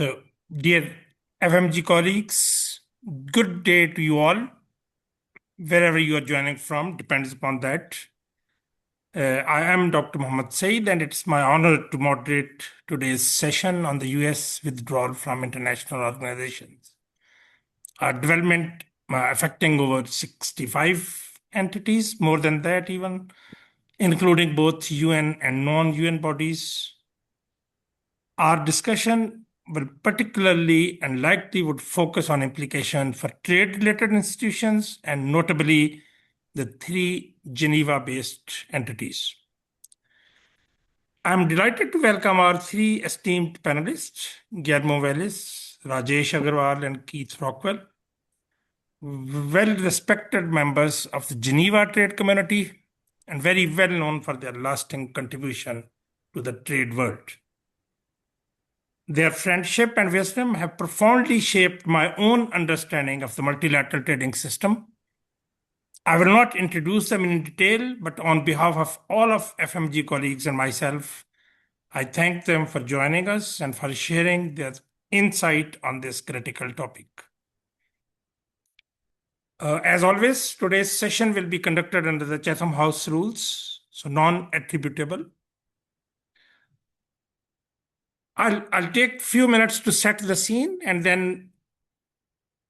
So, dear FMG colleagues, good day to you all. Wherever you are joining from depends upon that. I am Dr. Mohammed Saeed, and it's my honor to moderate today's session on the US withdrawal from international organizations. A development affecting over 65 entities, more than that, even, including both UN and non UN bodies. Our discussion will particularly and likely would focus on implication for trade-related institutions and notably the three Geneva-based entities. I'm delighted to welcome our three esteemed panelists, Guillermo Vélez, Rajesh Agarwal, and Keith Rockwell, well-respected members of the Geneva trade community and very well known for their lasting contribution to the trade world. Their friendship and wisdom have profoundly shaped my own understanding of the multilateral trading system. I will not introduce them in detail, but on behalf of all of FMG colleagues and myself, I thank them for joining us and for sharing their insight on this critical topic. As always, today's session will be conducted under the Chatham House rules, so non-attributable. I'll take a few minutes to set the scene, and then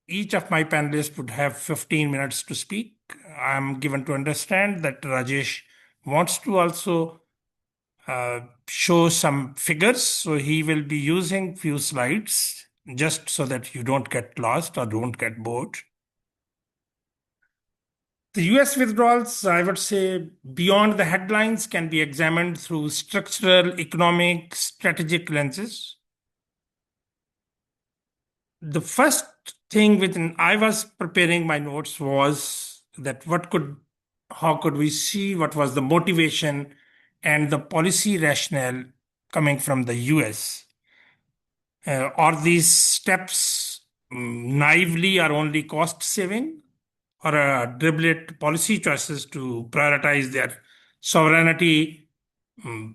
each of my panelists would have 15 minutes to speak. I'm given to understand that Rajesh wants to also show some figures, so he will be using few slides just so that you don't get lost or don't get bored. The US withdrawals, I would say, beyond the headlines, can be examined through structural, economic, strategic lenses. The first thing when I was preparing my notes was that how could we see what was the motivation and the policy rationale coming from the US? Are these steps naively or only cost saving, or deliberate policy choices to prioritize their sovereignty,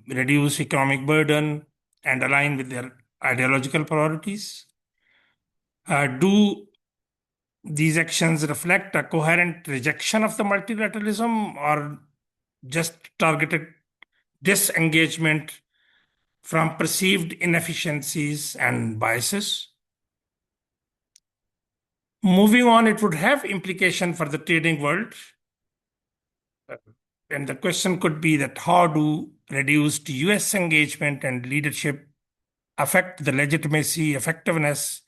reduce economic burden, and align with their ideological priorities? Do these actions reflect a coherent rejection of the multilateralism or just targeted disengagement from perceived inefficiencies and biases? Moving on, it would have implication for the trading world. And the question could be that how do reduced US engagement and leadership affect the legitimacy, effectiveness,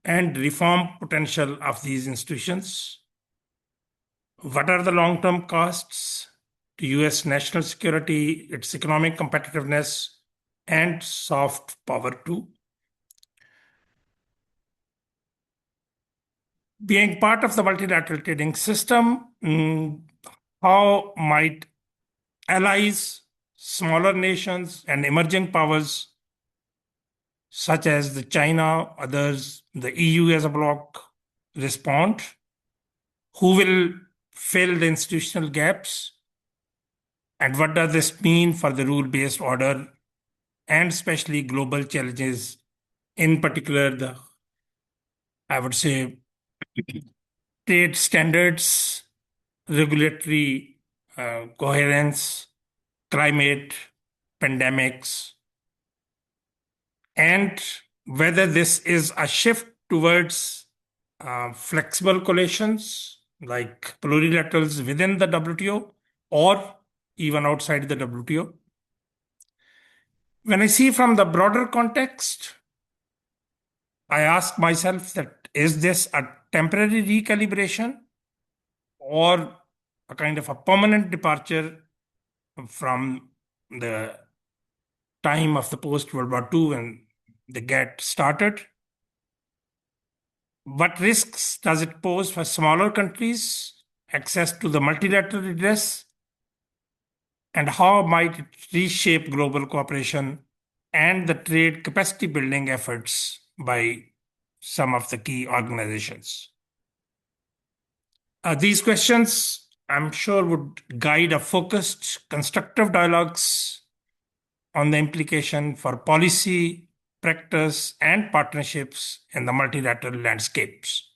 and reform potential of these institutions? What are the long-term costs to US national security, its economic competitiveness, and soft power too? Being part of the multilateral trading system, how might allies, smaller nations, and emerging powers such as the China, others, the EU as a bloc, respond? Who will fill the institutional gaps? And what does this mean for the rule-based order and especially global challenges, in particular I would say, trade standards, regulatory coherence, climate, pandemics, and whether this is a shift towards flexible coalitions like plurilaterals within the WTO or even outside the WTO. When I see from the broader context, I ask myself that is this a temporary recalibration or a kind of a permanent departure from the time of the post-World War II when the GATT started? What risks does it pose for smaller countries' access to the multilateral redress? And how might it reshape global cooperation and the trade capacity building efforts by some of the key organizations? These questions, I'm sure, would guide a focused, constructive dialogues on the implication for policy, practice, and partnerships in the multilateral landscapes.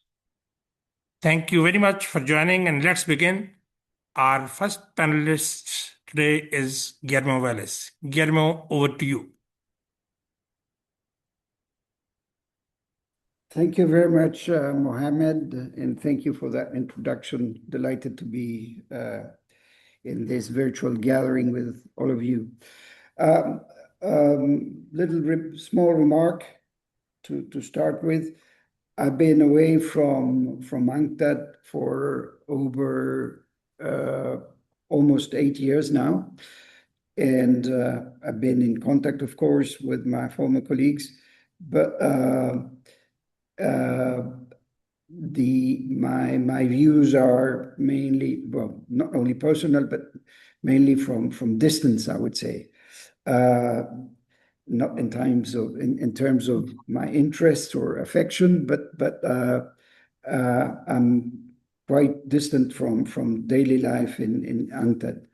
Thank you very much for joining, and let's begin. Our first panelist today is Guillermo Vélez. Guillermo, over to you. Thank you very much, Mohammed, and thank you for that introduction. Delighted to be in this virtual gathering with all of you. Small remark to start with. I've been away from UNCTAD for over almost 8 years now, and I've been in contact, of course, with my former colleagues, but my views are mainly, well, not only personal, but mainly from distance, I would say. Not in terms of my interest or affection, but I'm quite distant from daily life in UNCTAD.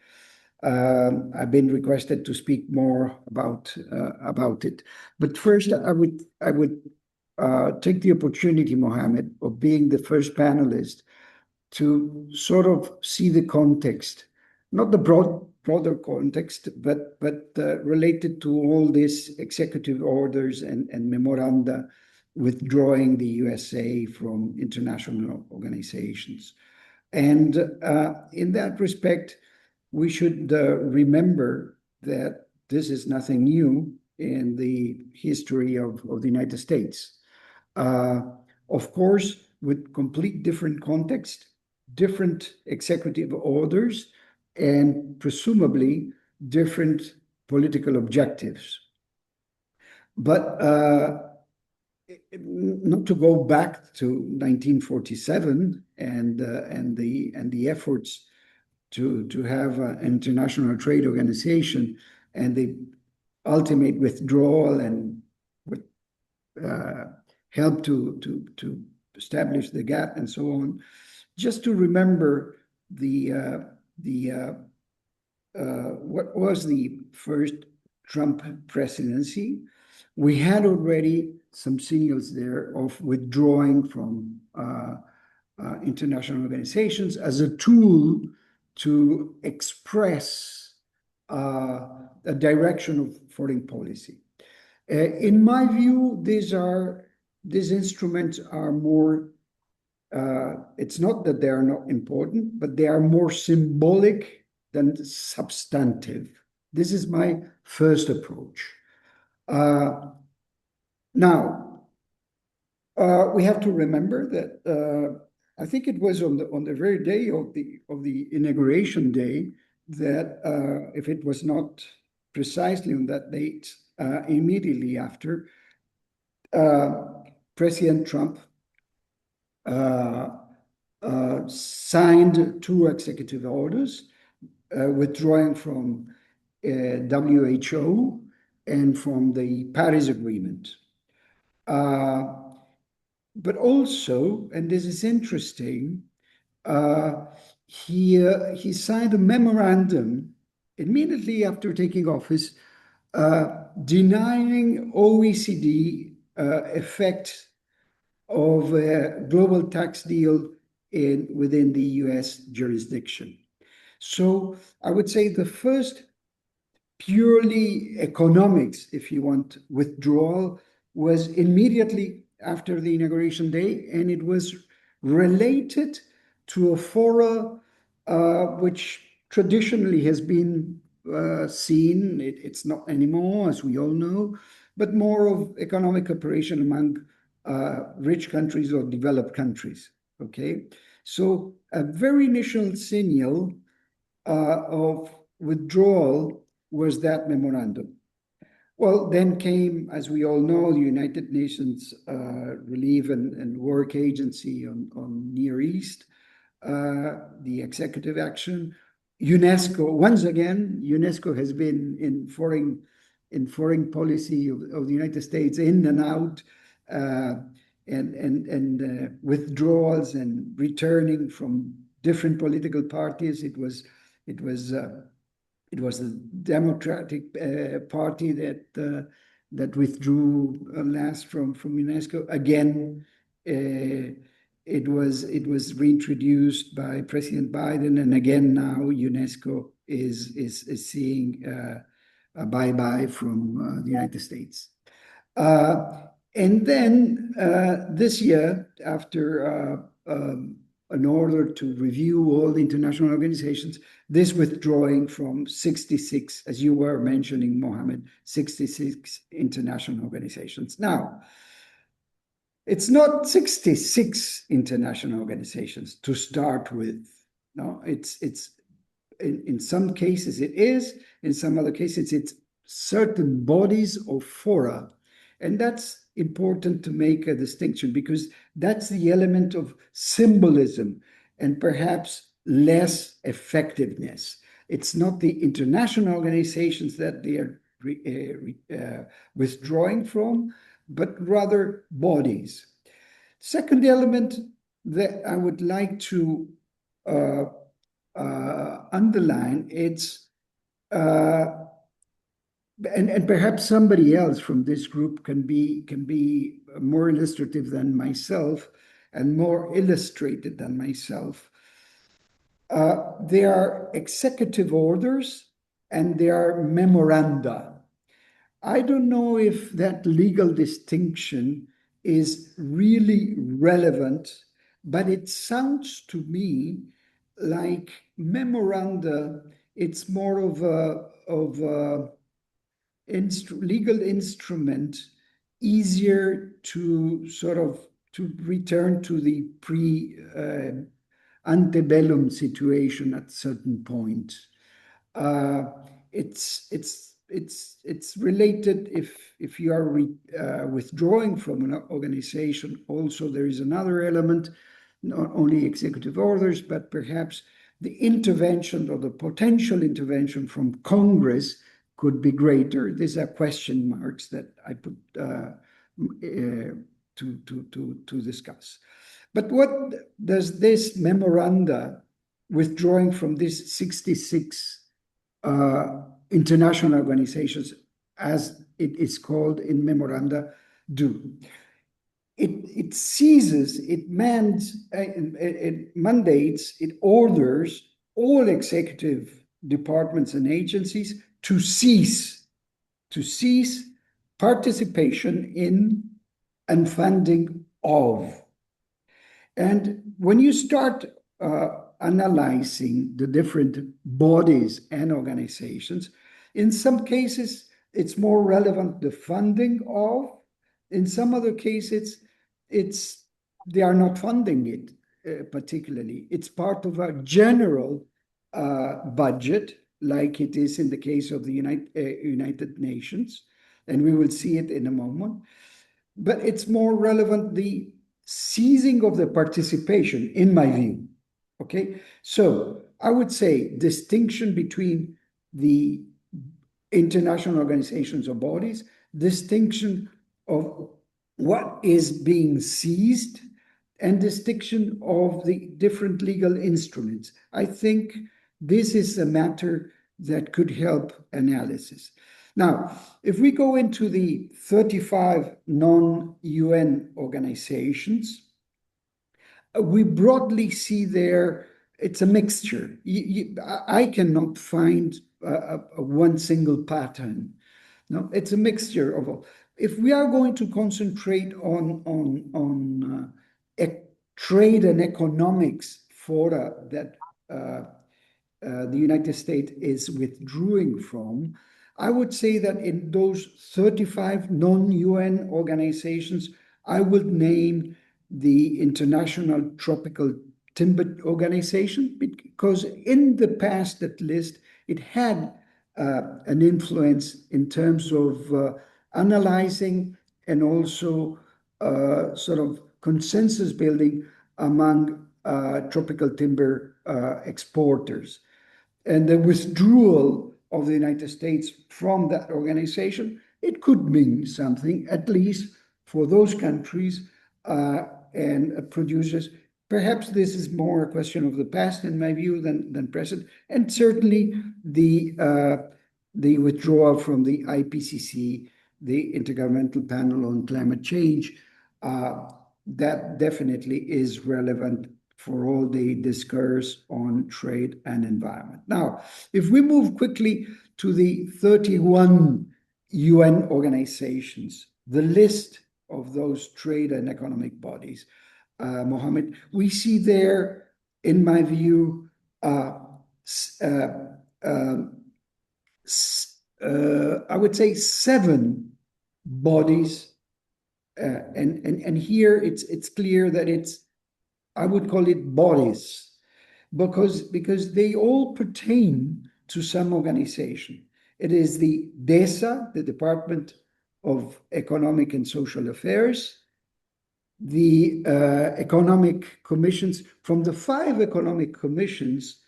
I've been requested to speak more about it. But first, I would take the opportunity, Mohammed, of being the first panelist to sort of see the context, not the broader context, but related to all these executive orders and memoranda withdrawing the USA from international organizations. And in that respect, we should remember that this is nothing new in the history of the United States. Of course, with complete different context, different executive orders, and presumably different political objectives. But not to go back to 1947 and the efforts to have an international trade organization and the ultimate withdrawal and help to establish the GATT and so on. Just to remember what was the first Trump presidency, we had already some signals there of withdrawing from international organizations as a tool to express a direction of foreign policy. In my view, these instruments are more, it's not that they are not important, but they are more symbolic than substantive. This is my first approach. Now, we have to remember that I think it was on the very day of the inauguration day that if it was not precisely on that date, immediately after, President Trump signed 2 executive orders withdrawing from WHO and from the Paris Agreement. But also, and this is interesting, he signed a memorandum immediately after taking office, denying OECD effect of a global tax deal within the US jurisdiction. So I would say the first purely economics, if you want, withdrawal was immediately after the inauguration day, and it was related to a fora which traditionally has been seen, it's not anymore, as we all know, but more of economic cooperation among rich countries or developed countries, okay? So a very initial signal of withdrawal was that memorandum. Well, then came, as we all know, the United Nations Relief and Work Agency on Near East, the executive action. UNESCO, once again, UNESCO has been in foreign policy of the United States, in and out, and withdrawals and returning from different political parties. It was the Democratic Party that that withdrew last from UNESCO. Again, it was reintroduced by President Biden, and again now UNESCO is seeing a bye-bye from the United States. And then this year, after an order to review all the international organizations, this withdrawing from 66, as you were mentioning, Mohammed, 66 international organizations. Now, it's not 66 international organizations to start with. No, it's in some cases it is, in some other cases it's certain bodies or fora. And that's important to make a distinction, because that's the element of symbolism and perhaps less effectiveness. It's not the international organizations that they are withdrawing from, but rather bodies. Second element that I would like to underline, it's and perhaps somebody else from this group can be more illustrative than myself and more illustrated than myself. There are executive orders and there are memoranda. I don't know if that legal distinction is really relevant, but it sounds to me like memoranda, it's more of a legal instrument, easier to sort of to return to the pre-antebellum situation at a certain point. It's related if you are withdrawing from an organization. Also, there is another element, not only executive orders, but perhaps the intervention or the potential intervention from Congress could be greater. These are question marks that I put to discuss. But what does this memoranda, withdrawing from these 66 international organizations, as it is called in memoranda, do? It seizes, it mandates, it orders all executive departments and agencies to cease participation in and funding of. And when you start analyzing the different bodies and organizations, in some cases, it's more relevant the funding of. In some other cases, they are not funding it particularly. It's part of a general budget, like it is in the case of the United Nations, and we will see it in a moment. But it's more relevant the ceasing of the participation, in my view. Okay, so I would say distinction between the international organizations or bodies, distinction of what is being seized, and distinction of the different legal instruments. I think this is a matter that could help analysis. Now, if we go into the 35 non-UN organizations, we broadly see there, it's a mixture. I cannot find one single pattern. No, it's a mixture of all. If we are going to concentrate on trade and economics fora that the United States is withdrawing from, I would say that in those 35 non-UN organizations, I would name the International Tropical Timber Organization, because in the past, at least, it had an influence in terms of analyzing and also sort of consensus building among tropical timber exporters. And the withdrawal of the United States from that organization, it could mean something, at least for those countries and producers. Perhaps this is more a question of the past, in my view, than present. And certainly the withdrawal from the IPCC the Intergovernmental Panel on Climate Change, that definitely is relevant for all the discourse on trade and environment. Now, if we move quickly to the 31 UN organizations, the list of those trade and economic bodies, Mohammed, we see there, in my view, I would say 7 bodies, and here it's clear that I would call it bodies, because they all pertain to some organization. It is the DESA, the Department of Economic and Social Affairs, the economic commissions. From the 5 economic commissions,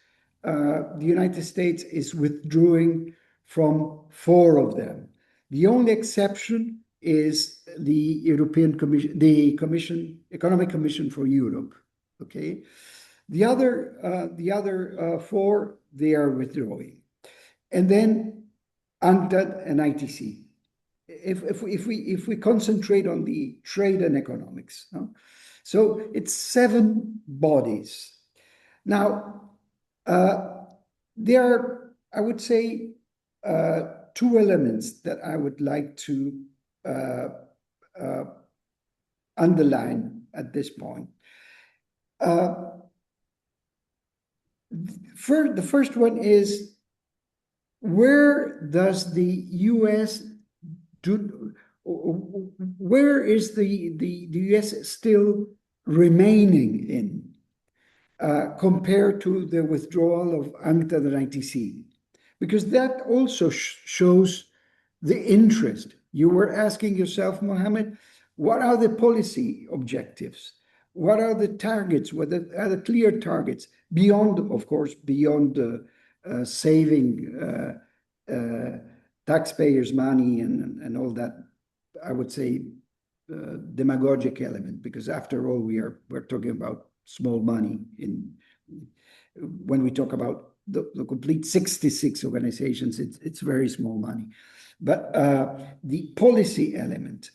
the United States is withdrawing from 4 of them. The only exception is the European Commission, the Economic Commission for Europe. Okay, the other 4, they are withdrawing, and then UNCTAD and ITC. If we concentrate on the trade and economics, no? So it's 7 bodies. Now, there are, I would say, 2 elements that I would like to underline at this point. The first one is, where does the U.S. where is the U.S. still remaining in compared to the withdrawal of UNCTAD and ITC? Because that also shows the interest. You were asking yourself, Mohammed, what are the policy objectives? What are the targets? What are the clear targets beyond, of course, beyond saving taxpayers' money and all that? I would say demagogic element, because after all, we're talking about small money when we talk about the complete 66 organizations. It's very small money, but the policy element.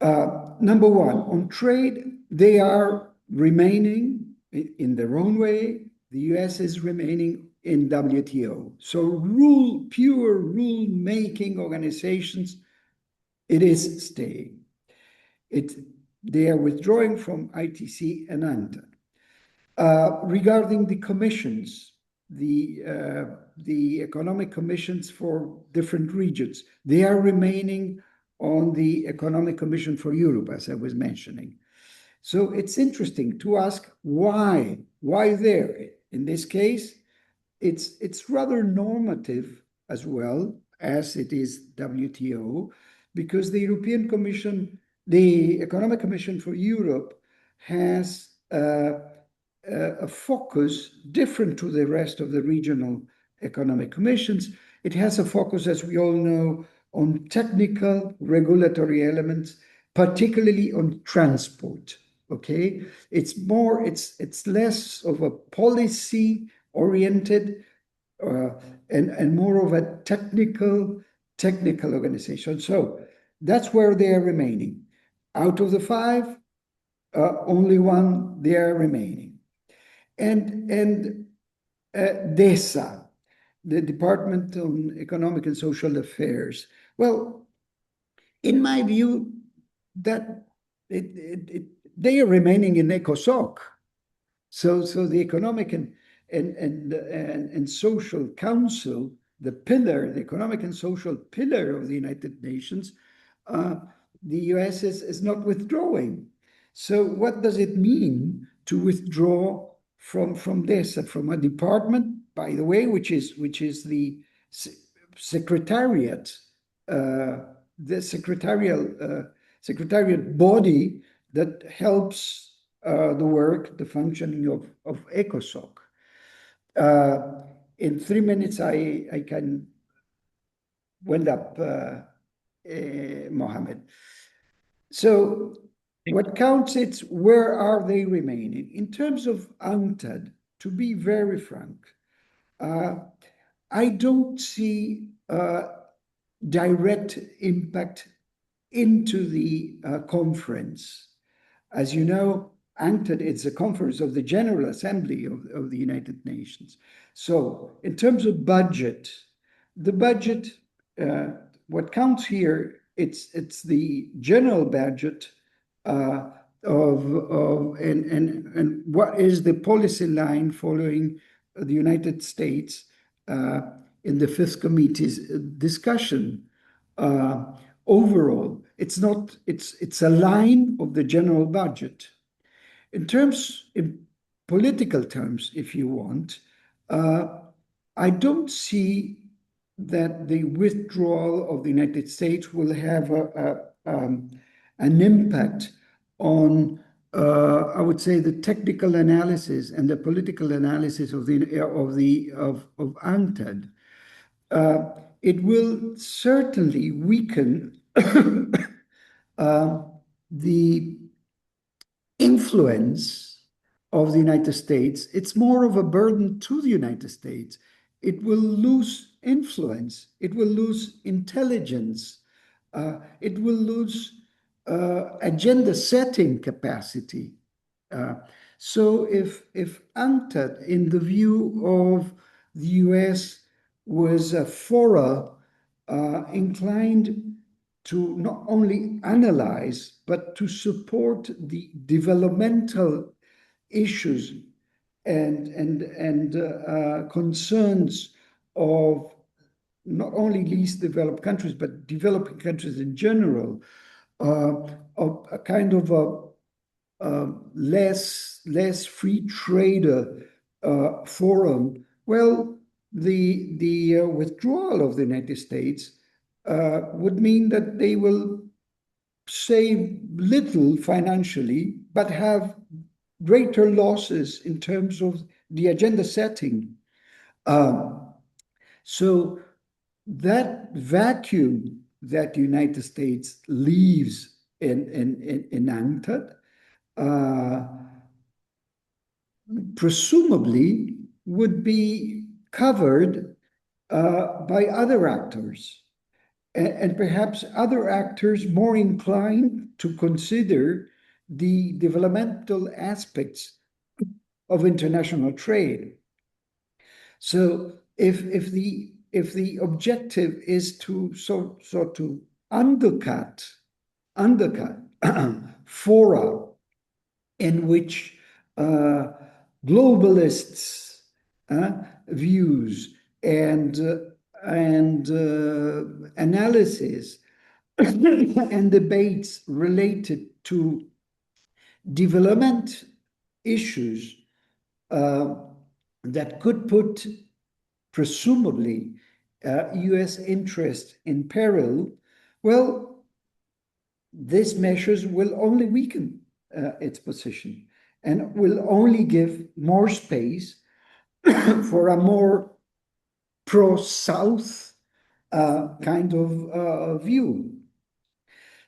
Number one, on trade, they are remaining in their own way. The US is remaining in WTO. So pure rule-making organizations, it is staying. They are withdrawing from ITC and UNCTAD. Regarding the commissions, the economic commissions for different regions, they are remaining on the Economic Commission for Europe, as I was mentioning. So it's interesting to ask why there. In this case, it's rather normative as well as it is WTO, because the European Commission, the Economic Commission for Europe, has a focus different to the rest of the regional economic commissions. It has a focus, as we all know, on technical regulatory elements, particularly on transport. Okay, it's less of a policy oriented and more of a technical organization. So that's where they are remaining. Out of the 5, only 1 they are remaining. And DESA, the Department on Economic and Social Affairs. Well, in my view, that they are remaining in ECOSOC. So the Economic and Social Council, the Economic and Social pillar of the United Nations, the US is not withdrawing. So what does it mean to withdraw from DESA, from a department, by the way, which is the secretariat, the secretariat body that helps the work, the functioning of ECOSOC. In 3 minutes, I can wind up, Mohammed. So what counts is, where are they remaining? In terms of UNCTAD, to be very frank, I don't see direct impact into the conference. As you know, UNCTAD, it's a conference of the General Assembly of the United Nations. So in terms of budget, the budget, what counts here, it's the general budget and what is the policy line following the United States in the Fifth Committee's discussion. Overall, it's a line of the general budget. In political terms, if you want, I don't see that the withdrawal of the United States will have an impact on, I would say, the technical analysis and the political analysis of UNCTAD. It will certainly weaken the influence of the United States. It's more of a burden to the United States. It will lose influence. It will lose intelligence. It will lose agenda setting capacity. So if UNCTAD, in the view of the US, was a fora inclined to not only analyze, but to support the developmental issues and concerns of not only least developed countries, but developing countries in general, of a kind of a less free trader forum. Well, the withdrawal of the United States would mean that they will save little financially, but have greater losses in terms of the agenda setting. So that vacuum that the United States leaves in UNCTAD presumably would be covered by other actors, and perhaps other actors more inclined to consider the developmental aspects of international trade. So if the objective is to to undercut fora in which globalists' views and analysis and debates related to development issues that could put, presumably, US interest in peril, well, these measures will only weaken its position and will only give more space for a more pro-South kind of view.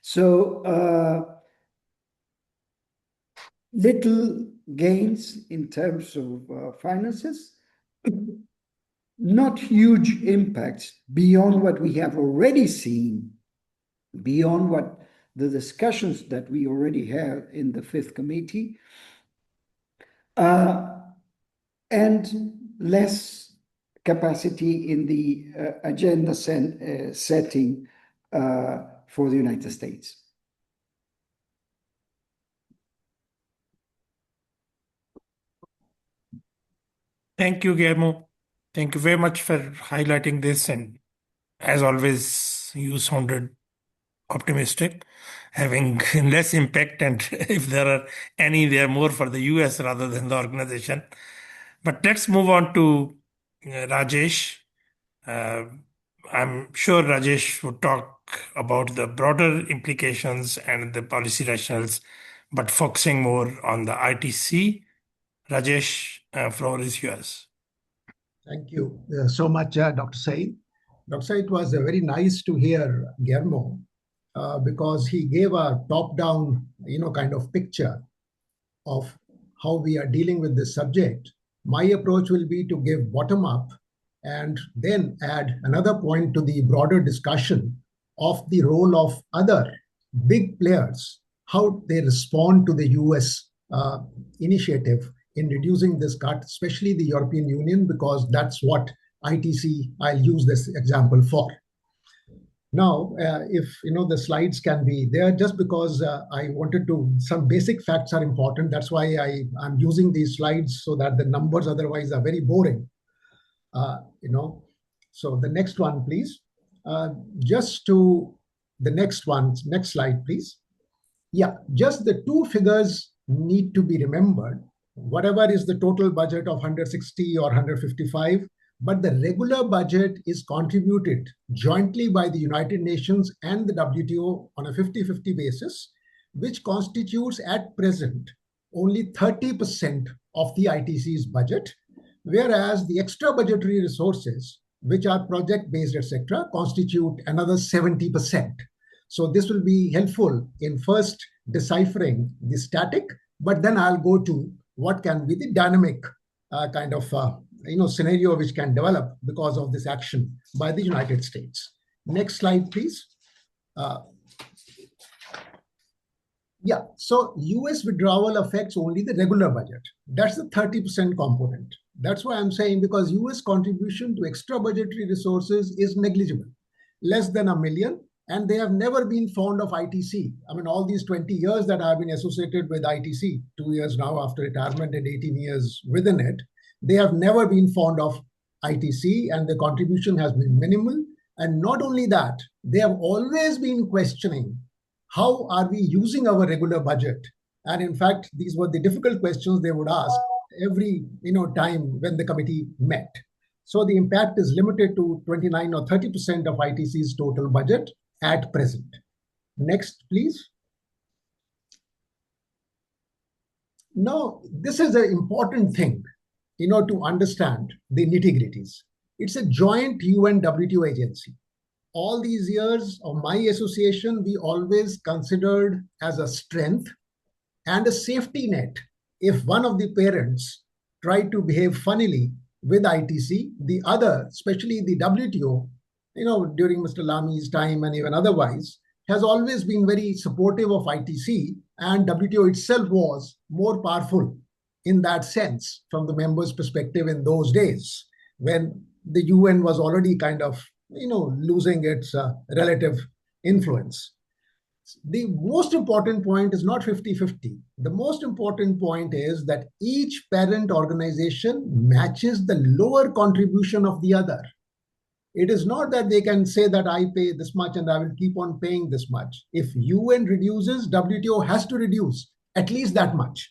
So little gains in terms of finances, not huge impacts beyond what we have already seen, beyond what the discussions that we already have in the Fifth Committee, and less capacity in the agenda setting for the United States. Thank you, Guillermo. Thank you very much for highlighting this. And as always, you sounded optimistic, having less impact. And if there are any, they are more for the US rather than the organization. But let's move on to Rajesh. I'm sure Rajesh would talk about the broader implications and the policy rationales, but focusing more on the ITC. Rajesh, floor is yours. Thank you so much, Dr. Said. Dr. Said, it was very nice to hear Guillermo because he gave a top-down, kind of picture of how we are dealing with this subject. My approach will be to give bottom-up and then add another point to the broader discussion of the role of other big players, how they respond to the US initiative in reducing this cut, especially the European Union, because that's what ITC, I'll use this example for. Now, if the slides can be there, just because I wanted to, some basic facts are important. That's why I'm using these slides, so that the numbers otherwise are very boring. So the next one, please. Just to the next one, next slide, please. Yeah, just the two figures need to be remembered. Whatever is the total budget of 160 or 155, but the regular budget is contributed jointly by the United Nations and the WTO on a 50-50 basis, which constitutes at present only 30% of the ITC's budget, whereas the extra budgetary resources, which are project-based, etc., constitute another 70%. So this will be helpful in first deciphering the static, but then I'll go to what can be the dynamic kind of scenario which can develop because of this action by the United States. Next slide, please. Yeah, so US withdrawal affects only the regular budget. That's the 30% component. That's why I'm saying, because US contribution to extra budgetary resources is negligible, less than $1 million, and they have never been fond of ITC. I mean, all these 20 years that I've been associated with ITC, 2 years now after retirement and 18 years within it, they have never been fond of ITC, and the contribution has been minimal. And not only that, they have always been questioning, how are we using our regular budget? And in fact, these were the difficult questions they would ask every time when the committee met. So the impact is limited to 29 or 30% of ITC's total budget at present. Next, please. Now, this is an important thing, to understand the nitty-gritties. It's a joint UN-WTO agency. All these years of my association, we always considered as a strength and a safety net. If one of the parents tried to behave funnily with ITC, the other, especially the WTO, during Mr. Lami's time and even otherwise, has always been very supportive of ITC, and WTO itself was more powerful in that sense from the members' perspective in those days, when the UN was already kind of losing its relative influence. The most important point is not 50-50. The most important point is that each parent organization matches the lower contribution of the other. It is not that they can say that I pay this much and I will keep on paying this much. If UN reduces, WTO has to reduce at least that much.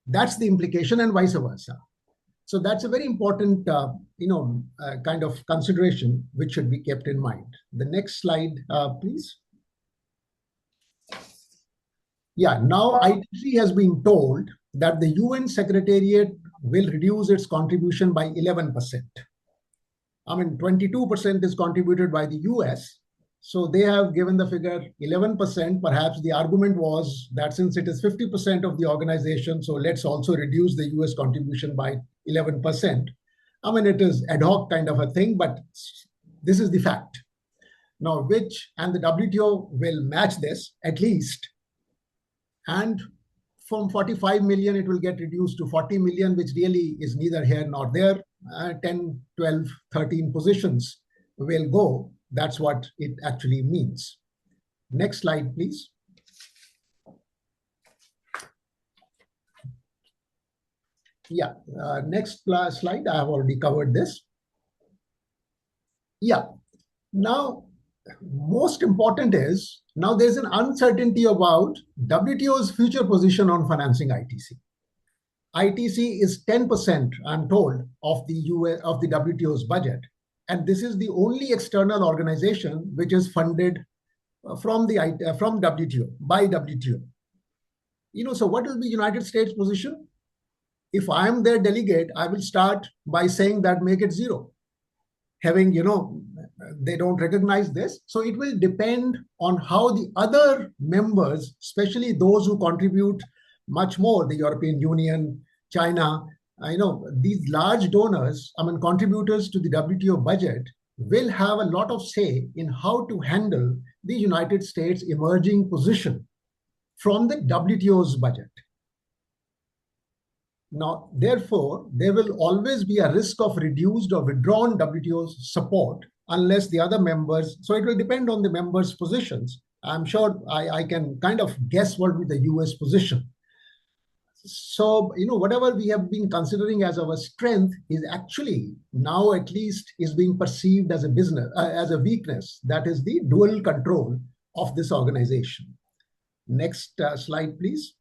That's the implication, and vice versa. So that's a very important, kind of consideration which should be kept in mind. The next slide, please. Yeah, now ITC has been told that the UN Secretariat will reduce its contribution by 11%. I mean, 22% is contributed by the US. So they have given the figure 11%. Perhaps the argument was that since it is 50% of the organization, so let's also reduce the US contribution by 11%. I mean, it is ad hoc kind of a thing, but this is the fact. Now, and the WTO will match this at least. And from 45 million, it will get reduced to 40 million, which really is neither here nor there. 10, 12, 13 positions will go. That's what it actually means. Next slide, please. Yeah, next slide. I have already covered this. Yeah, now most important is, now there's an uncertainty about WTO's future position on financing ITC. ITC is 10%, I'm told, of the WTO's budget. And this is the only external organization which is funded from WTO, by WTO. So what will be United States position? If I am their delegate, I will start by saying that make it zero. Having, they don't recognize this. So it will depend on how the other members, especially those who contribute much more, the European Union, China, I know these large donors, contributors to the WTO budget, will have a lot of say in how to handle the United States' emerging position from the WTO's budget. Now, therefore, there will always be a risk of reduced or withdrawn WTO support unless the other members, so it will depend on the members' positions. I'm sure I can kind of guess what will be the US position. So, whatever we have been considering as our strength is actually now at least is being perceived as as a weakness. That is the dual control of this organization. Next slide, please.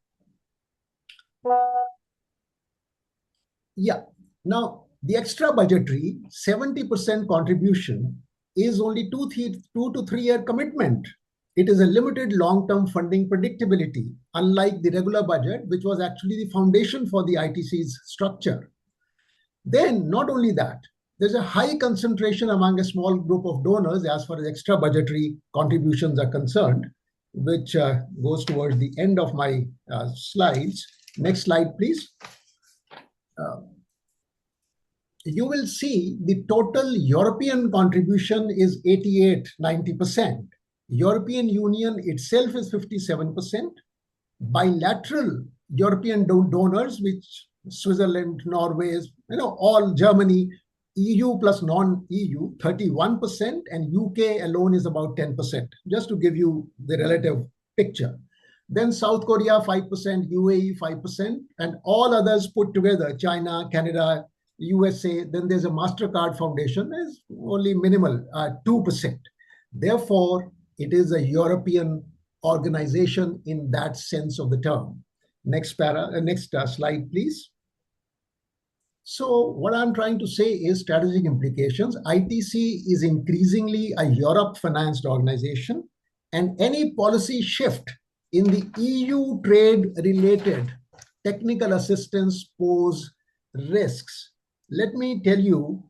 Yeah. Now, the extra budgetary 70% contribution is only 2 to 3 year commitment. It is a limited long-term funding predictability, unlike the regular budget, which was actually the foundation for the ITC's structure. Then, not only that, there's a high concentration among a small group of donors as far as extra budgetary contributions are concerned, which goes towards the end of my slides. Next slide, please. You will see the total European contribution is 88-90%. European Union itself is 57%. Bilateral European donors, which Switzerland, Norway, all Germany, EU plus non-EU, 31%, and UK alone is about 10%, just to give you the relative picture. Then South Korea, 5%, UAE, 5%, and all others put together, China, Canada, USA, then there's a MasterCard Foundation, is only minimal, 2%. Therefore, it is a European organization in that sense of the term. Next slide, please. So what I'm trying to say is strategic implications. ITC is increasingly a Europe-financed organization, and any policy shift in the EU trade-related technical assistance pose risks. Let me tell you,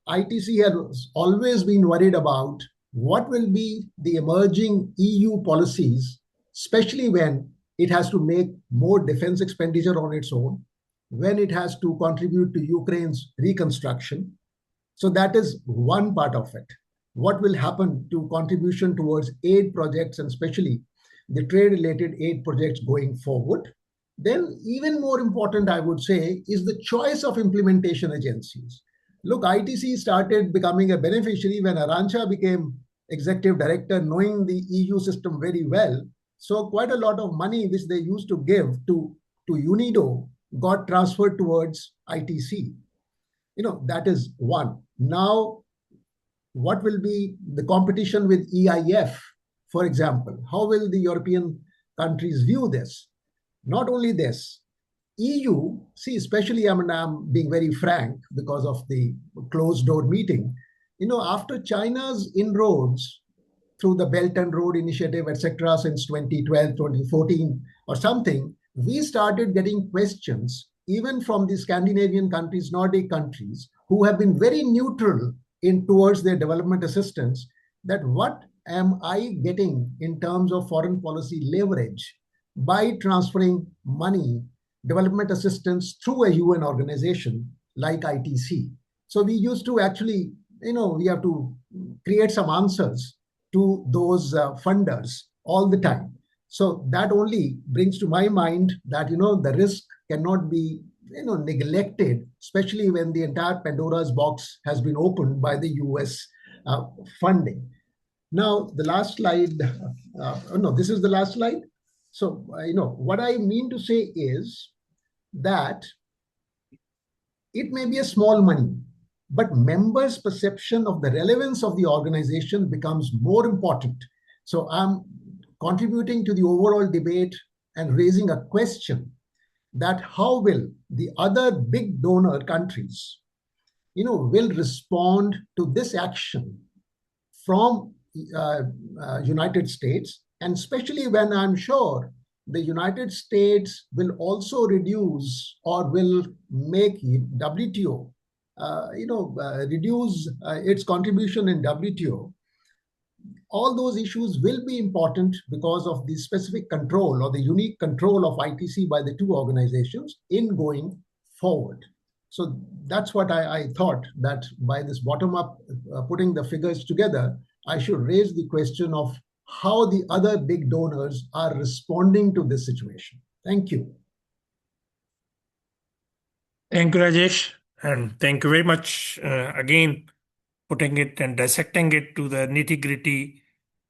ITC has always been worried about what will be the emerging EU policies, especially when it has to make more defense expenditure on its own, when it has to contribute to Ukraine's reconstruction. So that is one part of it. What will happen to contribution towards aid projects, and especially the trade-related aid projects going forward? Then even more important, I would say, is the choice of implementation agencies. Look, ITC started becoming a beneficiary when Arantxa became executive director, knowing the EU system very well. So quite a lot of money which they used to give to UNIDO got transferred towards ITC. That is one. Now, what will be the competition with EIF, for example? How will the European countries view this? Not only this, EU, see, especially, I'm being very frank because of the closed door meeting, after China's inroads through the Belt and Road Initiative, etc., since 2012, 2014 or something, we started getting questions even from the Scandinavian countries, Nordic countries, who have been very neutral towards their development assistance, that what am I getting in terms of foreign policy leverage by transferring money, development assistance through a UN organization like ITC. So we used to actually, we have to create some answers to those funders all the time. So that only brings to my mind that, the risk cannot be, neglected, especially when the entire Pandora's box has been opened by the US funding. Now, the last slide, no, this is the last slide. So, what I mean to say is that it may be a small money, but members' perception of the relevance of the organization becomes more important. So I'm contributing to the overall debate and raising a question that how will the other big donor countries, will respond to this action from United States, and especially when I'm sure the United States will also reduce or will make WTO, reduce its contribution in WTO. All those issues will be important because of the specific control or the unique control of ITC by the two organizations in going forward. So that's what I thought, that by this bottom-up putting the figures together, I should raise the question of how the other big donors are responding to this situation. Thank you. Thank you, Rajesh. And thank you very much again, putting it and dissecting it to the nitty-gritty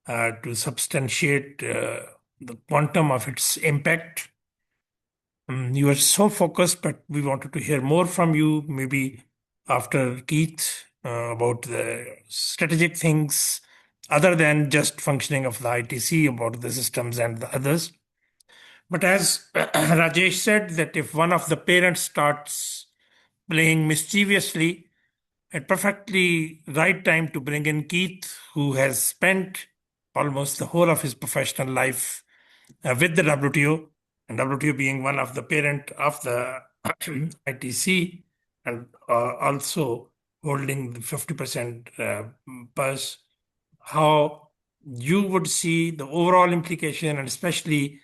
to substantiate the quantum of its impact. You are so focused, but we wanted to hear more from you, maybe after Keith, about the strategic things other than just functioning of the ITC, about the systems and the others. But as Rajesh said, that if one of the parents starts playing mischievously, a perfectly right time to bring in Keith, who has spent almost the whole of his professional life with the WTO, and WTO being one of the parent of the ITC, and also holding the 50% purse, how you would see the overall implication, and especially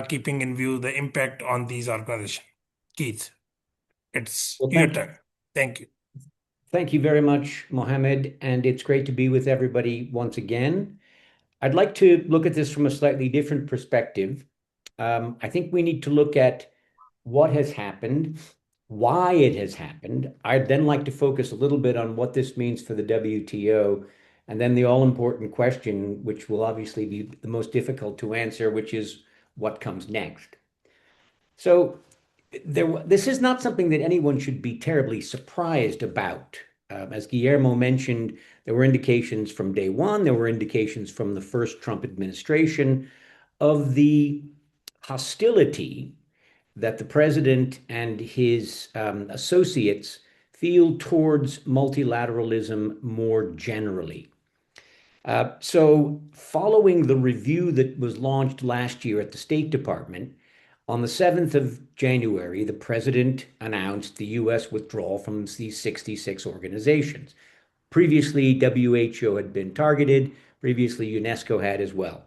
keeping in view the impact on these organizations. Keith, it's your turn. Thank you. Thank you very much, Mohammed, and it's great to be with everybody once again. I'd like to look at this from a slightly different perspective. I think we need to look at what has happened, why it has happened. I'd then like to focus a little bit on what this means for the WTO, and then the all-important question, which will obviously be the most difficult to answer, which is what comes next. So this is not something that anyone should be terribly surprised about. As Guillermo mentioned, there were indications from day one, there were indications from the first Trump administration of the hostility that the president and his associates feel towards multilateralism more generally. So following the review that was launched last year at the State Department, on the 7th of January, the president announced the U.S. withdrawal from these 66 organizations. Previously, WHO had been targeted. Previously, UNESCO had as well.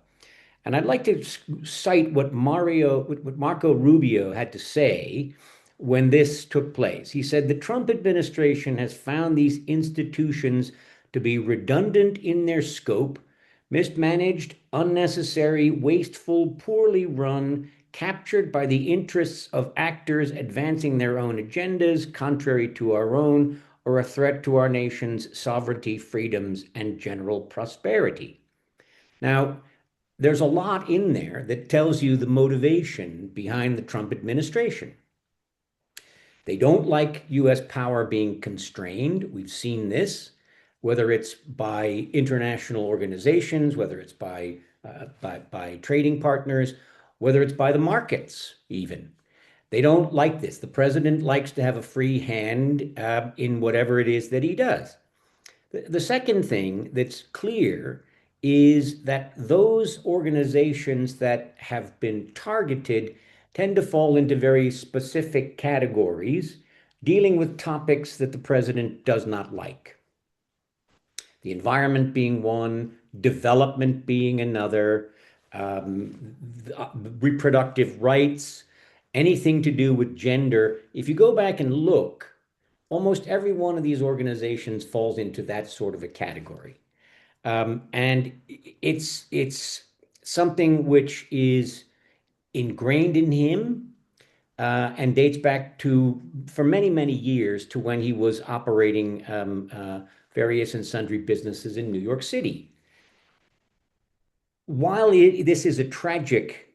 And I'd like to cite what Marco Rubio had to say when this took place. He said, the Trump administration has found these institutions to be redundant in their scope, mismanaged, unnecessary, wasteful, poorly run, captured by the interests of actors advancing their own agendas, contrary to our own, or a threat to our nation's sovereignty, freedoms, and general prosperity. Now, there's a lot in there that tells you the motivation behind the Trump administration. They don't like U.S. power being constrained. We've seen this, whether it's by international organizations, whether it's by trading partners, whether it's by the markets even. They don't like this. The president likes to have a free hand in whatever it is that he does. The second thing that's clear is that those organizations that have been targeted tend to fall into very specific categories, dealing with topics that the president does not like. The environment being one, development being another, reproductive rights, anything to do with gender. If you go back and look, almost every one of these organizations falls into that sort of a category. And it's something which is ingrained in him and dates back to, for many, many years, to when he was operating various and sundry businesses in New York City. While this is a tragic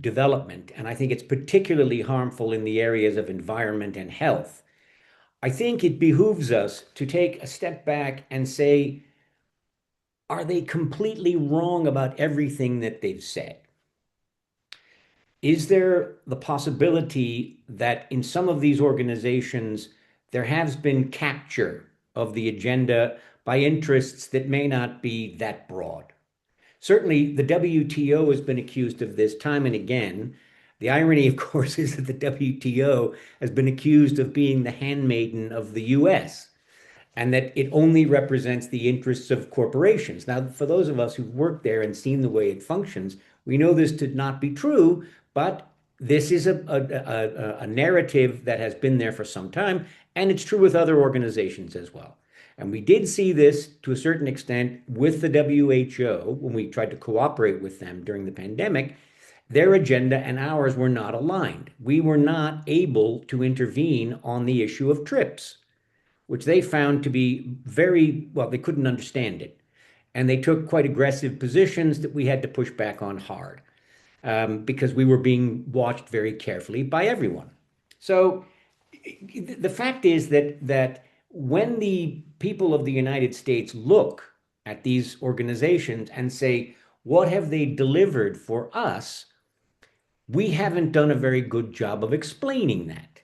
development, and I think it's particularly harmful in the areas of environment and health, I think it behooves us to take a step back and say, are they completely wrong about everything that they've said? Is there the possibility that in some of these organizations, there has been capture of the agenda by interests that may not be that broad? Certainly, the WTO has been accused of this time and again. The irony, of course, is that the WTO has been accused of being the handmaiden of the US, and that it only represents the interests of corporations. Now, for those of us who've worked there and seen the way it functions, we know this to not be true, but This is a narrative that has been there for some time, and it's true with other organizations as well. And we did see this to a certain extent with the WHO when we tried to cooperate with them during the pandemic. Their agenda and ours were not aligned. We were not able to intervene on the issue of TRIPS, which they found to be very, well, they couldn't understand it. And they took quite aggressive positions that we had to push back on hard because we were being watched very carefully by everyone. So the fact is that when the people of the United States look at these organizations and say, what have they delivered for us? We haven't done a very good job of explaining that.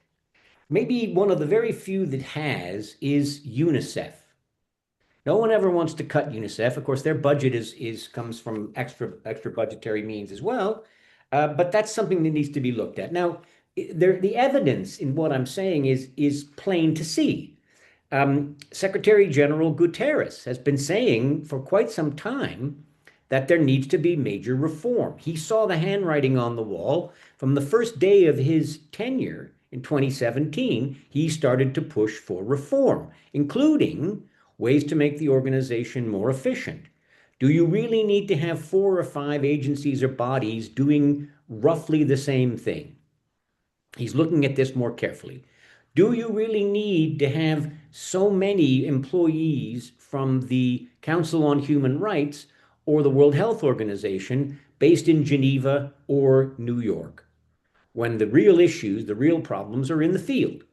Maybe one of the very few that has is UNICEF. No one ever wants to cut UNICEF. Of course, their budget comes from extra budgetary means as well, but that's something that needs to be looked at. Now, the evidence in what I'm saying is plain to see. Secretary General Guterres has been saying for quite some time that there needs to be major reform. He saw the handwriting on the wall from the first day of his tenure in 2017. He started to push for reform, including ways to make the organization more efficient. Do you really need to have 4 or 5 agencies or bodies doing roughly the same thing? He's looking at this more carefully. Do you really need to have so many employees from the Council on Human Rights or the World Health Organization based in Geneva or New York, when the real issues, the real problems are in the field?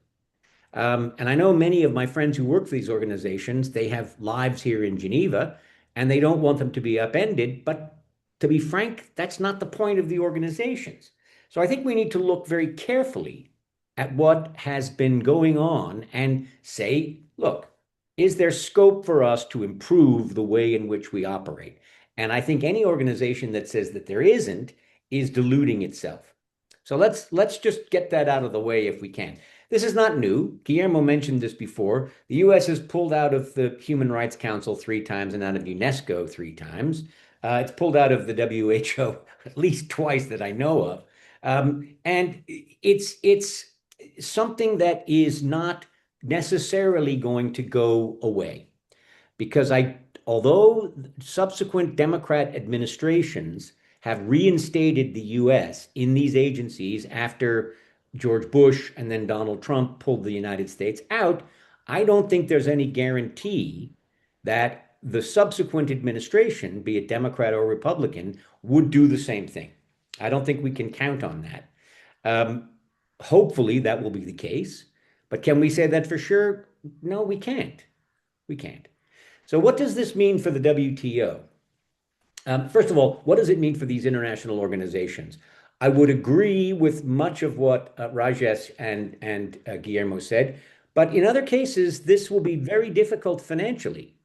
And I know many of my friends who work for these organizations, they have lives here in Geneva, and they don't want them to be upended. But to be frank, that's not the point of the organizations. So I think we need to look very carefully at what has been going on and say, look, is there scope for us to improve the way in which we operate? And I think any organization that says that there isn't is deluding itself. So let's just get that out of the way if we can. This is not new. Guillermo mentioned this before. The US has pulled out of the Human Rights Council 3 times and out of UNESCO 3 times. It's pulled out of the WHO at least twice that I know of. And it's something that is not necessarily going to go away. Because although subsequent Democrat administrations have reinstated the US in these agencies after George Bush and then Donald Trump pulled the United States out, I don't think there's any guarantee that the subsequent administration, be it Democrat or Republican, would do the same thing. I don't think we can count on that. Hopefully that will be the case, but can we say that for sure? No, we can't. We can't. So what does this mean for the WTO? First of all, what does it mean for these international organizations? I would agree with much of what Rajesh and Guillermo said, but in other cases, this will be very difficult financially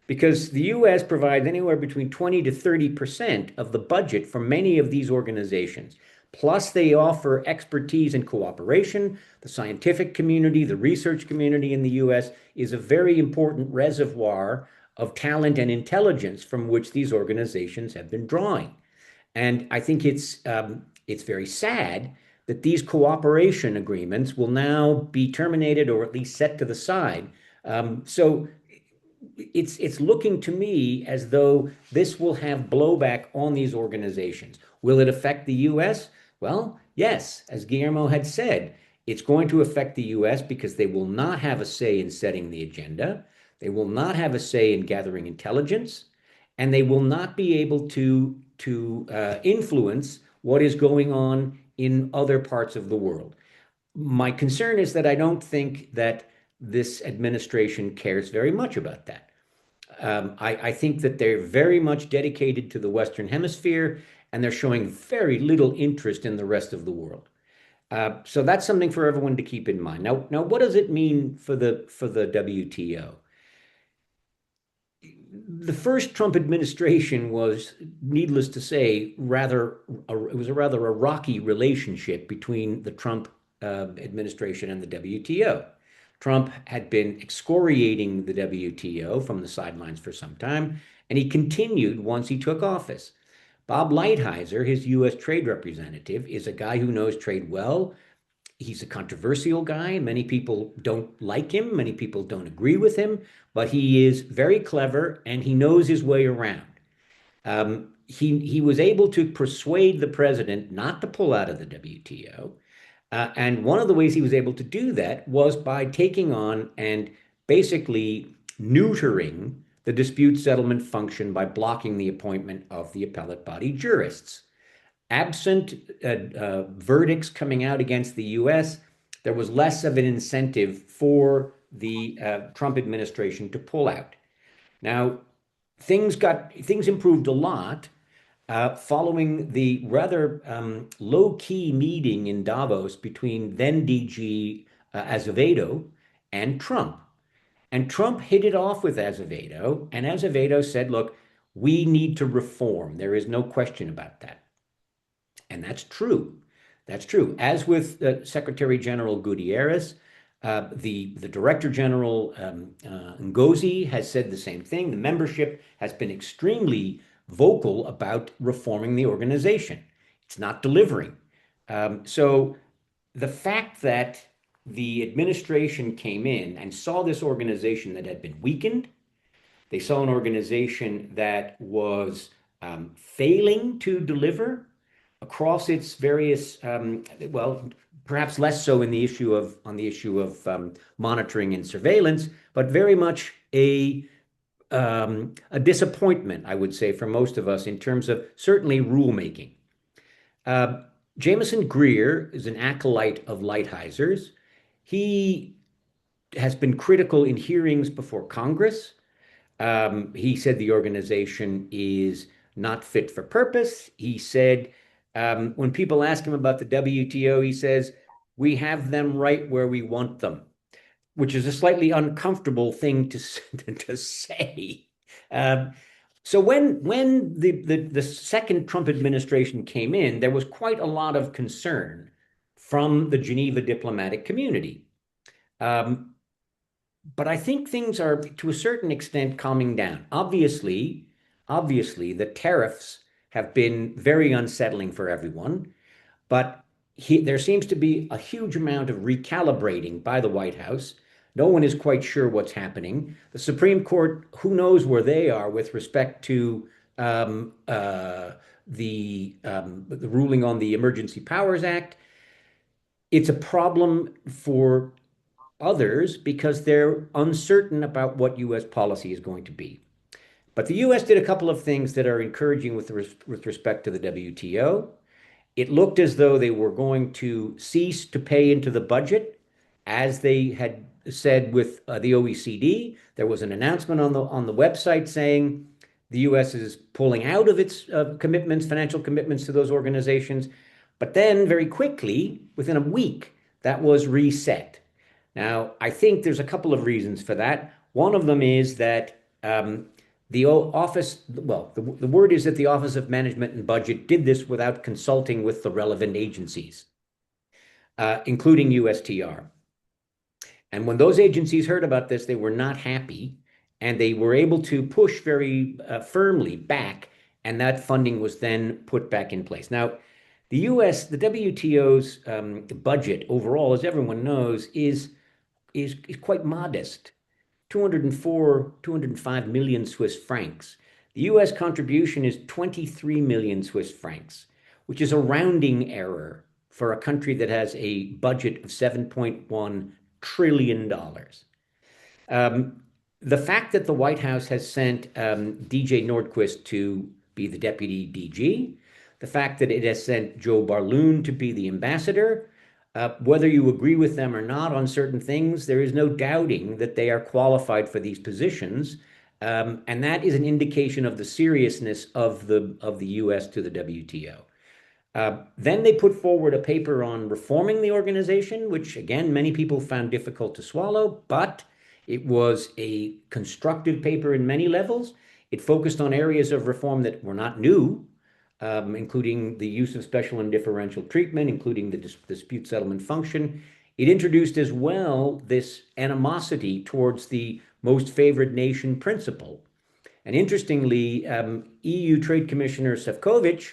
because the US provides anywhere between 20 to 30% of the budget for many of these organizations. Plus, they offer expertise and cooperation. The scientific community, the research community in the US is a very important reservoir of talent and intelligence from which these organizations have been drawing. And I think it's very sad that these cooperation agreements will now be terminated or at least set to the side. So it's looking to me as though this will have blowback on these organizations. Will it affect the US? Well, yes, as Guillermo had said, it's going to affect the US because they will not have a say in setting the agenda. They will not have a say in gathering intelligence, and they will not be able to influence what is going on in other parts of the world. My concern is that I don't think that this administration cares very much about that. I think that they're very much dedicated to the Western Hemisphere, and they're showing very little interest in the rest of the world. So that's something for everyone to keep in mind. Now, what does it mean for the WTO? The first Trump administration was, needless to say, it was a rather rocky relationship between the Trump administration and the WTO. Trump had been excoriating the WTO from the sidelines for some time, and he continued once he took office. Bob Lighthizer, his U.S. trade representative, is a guy who knows trade well. He's a controversial guy. Many people don't like him. Many people don't agree with him, but he is very clever and he knows his way around. He was able to persuade the president not to pull out of the WTO. And one of the ways he was able to do that was by taking on and basically neutering the dispute settlement function by blocking the appointment of the appellate body jurists. Absent verdicts coming out against the US, there was less of an incentive for the Trump administration to pull out. Now, things improved a lot following the rather low-key meeting in Davos between then DG Azevedo and Trump. And Trump hit it off with Azevedo, and Azevedo said, look, we need to reform. There is no question about that. And that's true. That's true. As with Secretary General Gutierrez, the Director General Ngozi has said the same thing. The membership has been extremely vocal about reforming the organization. It's not delivering. So the fact that the administration came in and saw this organization that had been weakened, they saw an organization that was failing to deliver across its various, well, perhaps less so on the issue of monitoring and surveillance, but very much a disappointment, I would say, for most of us in terms of certainly rulemaking. Jameson Greer is an acolyte of Lighthizer's. He has been critical in hearings before Congress. He said the organization is not fit for purpose. He said, when people ask him about the WTO, he says, we have them right where we want them, which is a slightly uncomfortable thing to say. So when the second Trump administration came in, there was quite a lot of concern from the Geneva diplomatic community. But I think things are, to a certain extent, calming down. Obviously, the tariffs have been very unsettling for everyone, but there seems to be a huge amount of recalibrating by the White House. No one is quite sure what's happening. The Supreme Court, who knows where they are with respect to the ruling on the Emergency Powers Act. It's a problem for others because they're uncertain about what U.S. policy is going to be. But the U.S. did a couple of things that are encouraging with respect to the WTO. It looked as though they were going to cease to pay into the budget, as they had said with the OECD. There was an announcement on the website saying the U.S. is pulling out of its financial commitments to those organizations. But then very quickly, within a week, that was reset. Now, I think there's a couple of reasons for that. One of them is that the word is that the Office of Management and Budget did this without consulting with the relevant agencies, including USTR. And when those agencies heard about this, they were not happy, and they were able to push very firmly back, and that funding was then put back in place. Now, the WTO's budget overall, as everyone knows, is quite modest. 205 million Swiss francs. The US contribution is 23 million Swiss francs, which is a rounding error for a country that has a budget of $7.1 trillion. The fact that the White House has sent DJ Nordquist to be the deputy DG, the fact that it has sent Joe Barloon to be the ambassador, whether you agree with them or not on certain things, there is no doubting that they are qualified for these positions. And that is an indication of the seriousness of the US to the WTO. Then they put forward a paper on reforming the organization, which again, many people found difficult to swallow, but it was a constructive paper in many levels. It focused on areas of reform that were not new, including the use of special and differential treatment, including the dispute settlement function. It introduced as well this animosity towards the most favored nation principle. And interestingly, EU Trade Commissioner Šefčovič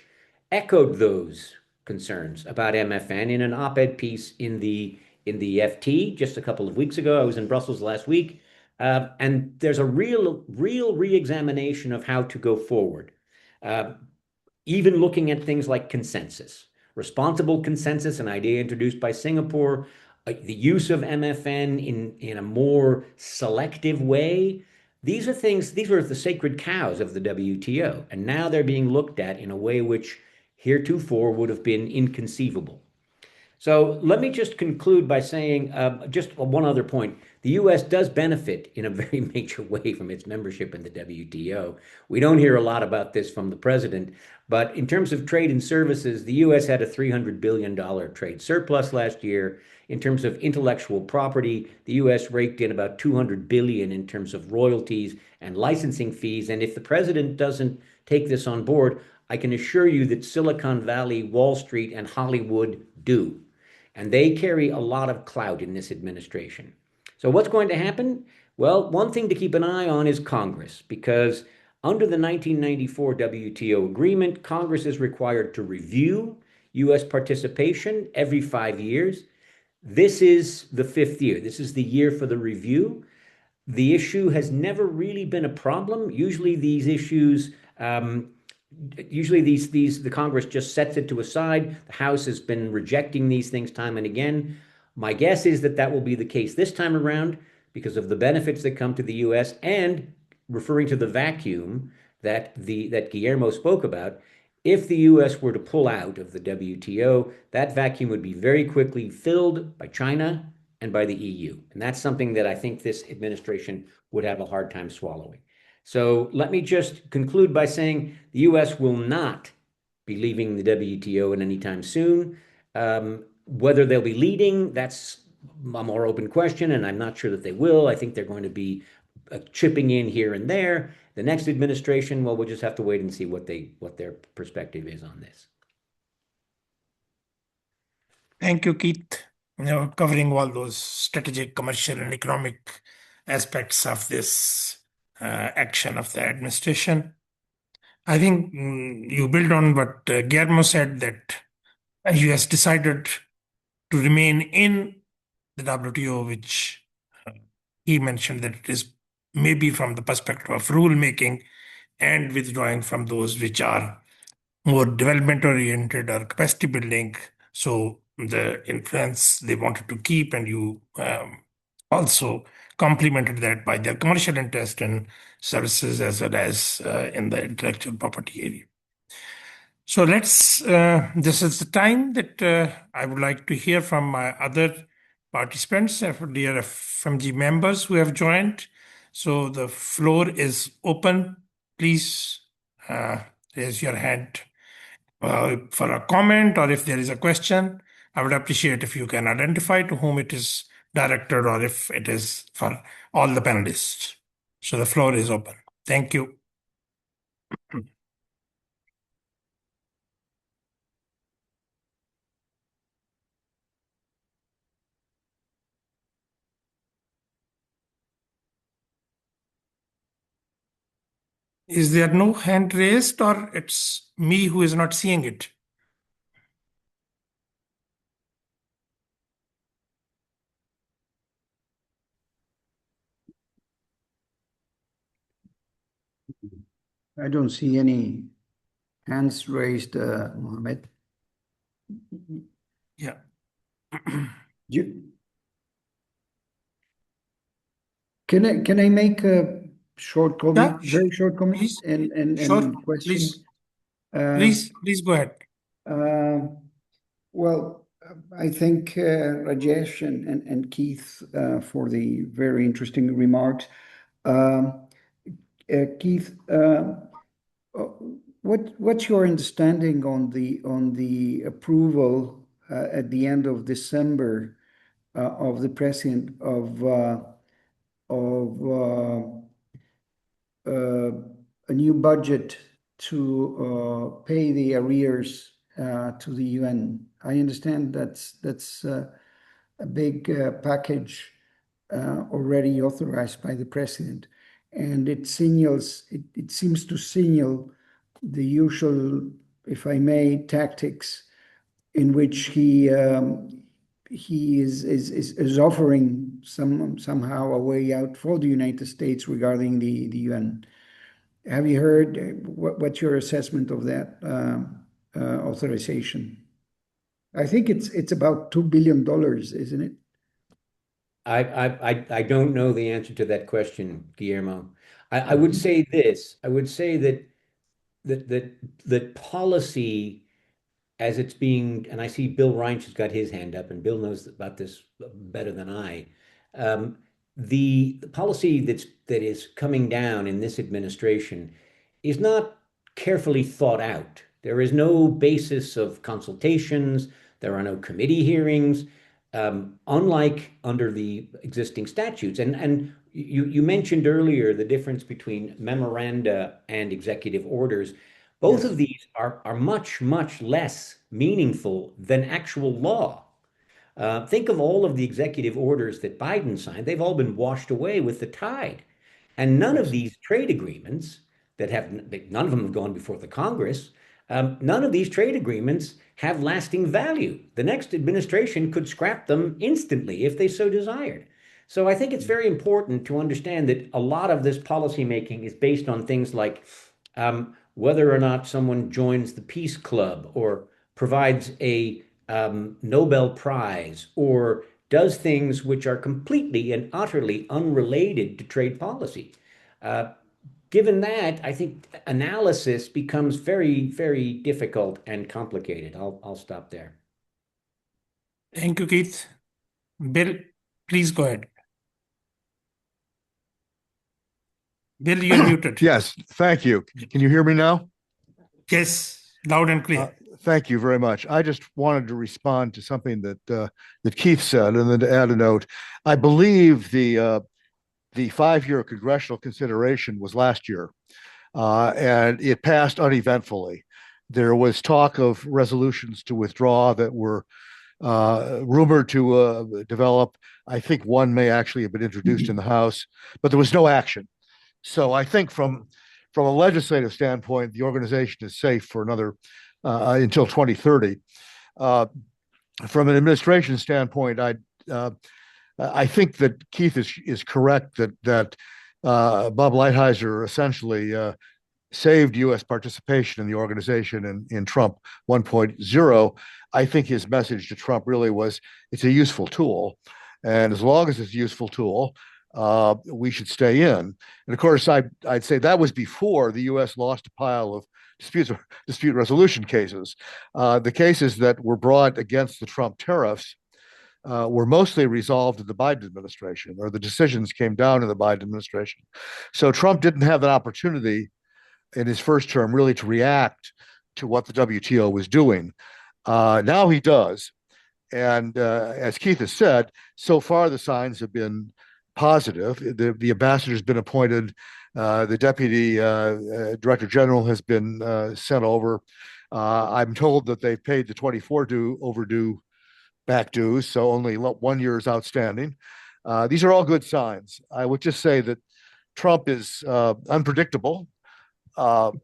echoed those concerns about MFN in an op-ed piece in the FT just a couple of weeks ago. I was in Brussels last week, and there's a real re-examination of how to go forward, even looking at things like consensus, responsible consensus, an idea introduced by Singapore, the use of MFN in a more selective way. These are the sacred cows of the WTO, and now they're being looked at in a way which heretofore would have been inconceivable. So let me just conclude by saying just one other point. The U.S. does benefit in a very major way from its membership in the WTO. We don't hear a lot about this from the president, but in terms of trade and services, the U.S. had a $300 billion trade surplus last year. In terms of intellectual property, the U.S. raked in about $200 billion in terms of royalties and licensing fees. And if the president doesn't take this on board, I can assure you that Silicon Valley, Wall Street, and Hollywood do. And they carry a lot of clout in this administration. So what's going to happen? Well, one thing to keep an eye on is Congress, because under the 1994 WTO agreement, Congress is required to review U.S. participation every 5 years. This is the 5th year. This is the year for the review. The issue has never really been a problem. Usually these issues, the Congress just sets it to a side. The House has been rejecting these things time and again. My guess is that will be the case this time around because of the benefits that come to the U.S. and referring to the vacuum that Guillermo spoke about. If the U.S. were to pull out of the WTO, that vacuum would be very quickly filled by China and by the EU. And that's something that I think this administration would have a hard time swallowing. So let me just conclude by saying the U.S. will not be leaving the WTO in any time soon. Whether they'll be leading, that's a more open question, and I'm not sure that they will. I think they're going to be chipping in here and there. The next administration, well, we'll just have to wait and see what their perspective is on this. Thank you, Keith. Covering all those strategic, commercial, and economic aspects of this action of the administration. I think you build on what Guillermo said, that U.S. decided to remain in the WTO, which he mentioned that it is maybe from the perspective of rulemaking and withdrawing from those which are more development oriented or capacity building. So the influence they wanted to keep, and you also complemented that by their commercial interest in services as well as in the intellectual property area. So this is the time that I would like to hear from my other participants, dear FMG members who have joined. So the floor is open. Please raise your hand for a comment, or if there is a question. I would appreciate if you can identify to whom it is directed or if it is for all the panelists. So the floor is open. Thank you. Is there no hand raised, or it's me who is not seeing it? I don't see any hands raised, Mohammed. Yeah. Can I make a short comment? Yeah, Very short comment please. and Sure, questions. Please go ahead. Well, I thank Rajesh and Keith for the very interesting remarks. Keith, what's your understanding on the approval at the end of December of the president of a new budget to pay the arrears to the UN? I understand that's a big package already authorized by the president. and it seems to signal the usual, if I may, tactics in which he is offering somehow a way out for the United States regarding the UN. Have you heard what's your assessment of that authorization? I think it's about $2 billion, isn't it? I don't know the answer to that question, Guillermo. I would say this. I would say that policy as it's being, and I see Bill Reinsch has got his hand up, and Bill knows about this better than I. The policy that is coming down in this administration is not carefully thought out. There is no basis of consultations. There are no committee hearings, unlike under the existing statutes. And you mentioned earlier the difference between memoranda and executive orders. Both Yes. of these are much, much less meaningful than actual law. Think of all of the executive orders that Biden signed. They've all been washed away with the tide. And none of Yes. these trade agreements none of them have gone before the Congress. None of these trade agreements have lasting value. The next administration could scrap them instantly if they so desired. So I think it's very important to understand that a lot of this policymaking is based on things like whether or not someone joins the Peace Club or provides a Nobel Prize or does things which are completely and utterly unrelated to trade policy. Given that, I think analysis becomes very, very difficult and complicated. I'll stop there. Thank you, Keith. Bill, please go ahead. Bill, you're muted. Yes, thank you. Can you hear me now? Yes, loud and clear. Thank you very much. I just wanted to respond to something that Keith said, and then to add a note. I believe the 5-year congressional consideration was last year, and it passed uneventfully. There was talk of resolutions to withdraw that were rumored to develop. I think one may actually have been introduced in the House, but there was no action. So I think from a legislative standpoint, the organization is safe for another until 2030. From an administration standpoint, I think that Keith is correct that Bob Lighthizer essentially saved U.S. participation in the organization in Trump 1.0. I think his message to Trump really was, it's a useful tool. And as long as it's a useful tool, we should stay in. And of course, I'd say that was before the U.S. lost a pile of dispute resolution cases. The cases that were brought against the Trump tariffs were mostly resolved in the Biden administration, or the decisions came down in the Biden administration. So Trump didn't have an opportunity in his first term really to react to what the WTO was doing. Now he does. And as Keith has said, so far the signs have been positive. The ambassador has been appointed. The deputy director general has been sent over. I'm told that they've paid the 24 overdue back dues, so only 1 year is outstanding. These are all good signs. I would just say that Trump is unpredictable.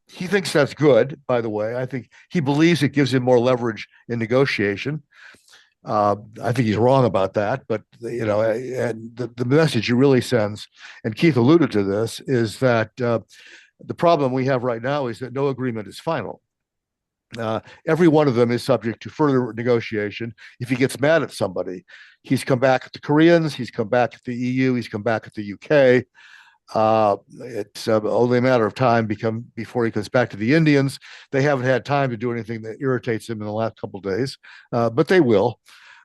He thinks that's good, by the way. I think he believes it gives him more leverage in negotiation. I think he's wrong about that, but and the message he really sends, and Keith alluded to this, is that the problem we have right now is that no agreement is final. Every one of them is subject to further negotiation. If he gets mad at somebody, he's come back at the Koreans, he's come back at the EU, he's come back at the UK. It's only a matter of time before he comes back to the Indians. They haven't had time to do anything that irritates him in the last couple of days, but they will.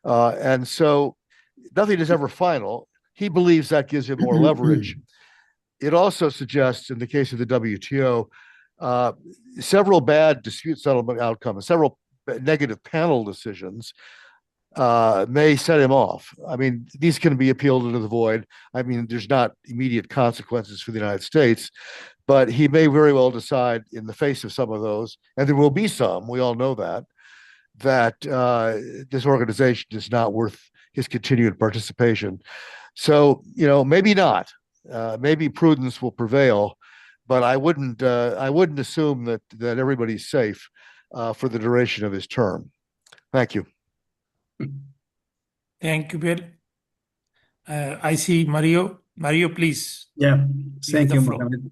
And so nothing is ever final. He believes that gives him more leverage. It also suggests, in the case of the WTO, several bad dispute settlement outcomes, several negative panel decisions may set him off. I mean, these can be appealed into the void. I mean, there's not immediate consequences for the United States, but he may very well decide in the face of some of those, and there will be some, we all know that this organization is not worth his continued participation. So, maybe not. Maybe prudence will prevail, but I wouldn't assume that everybody's safe for the duration of his term. Thank you. Thank you, Bill. I see Mario. Mario, please. Yeah, You have thank the you, floor. Mohammed.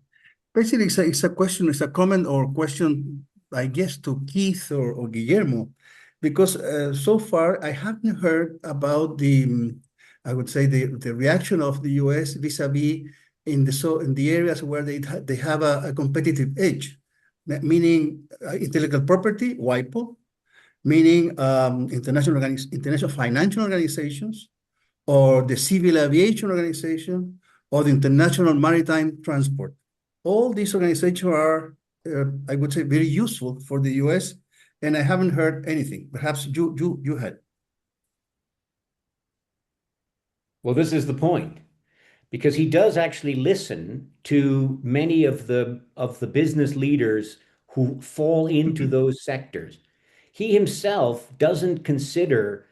Basically, it's a question, it's a comment or question, I guess, to Keith or Guillermo, because so far I haven't heard about I would say the reaction of the U.S. vis-a-vis in the areas where they have a competitive edge, meaning intellectual property, WIPO, meaning international financial organizations, or the Civil Aviation Organization, or the International Maritime Transport. All these organizations are, I would say, very useful for the US, and I haven't heard anything. Perhaps you had. Well, this is the point, because he does actually listen to many of the business leaders who fall into those sectors. He himself doesn't consider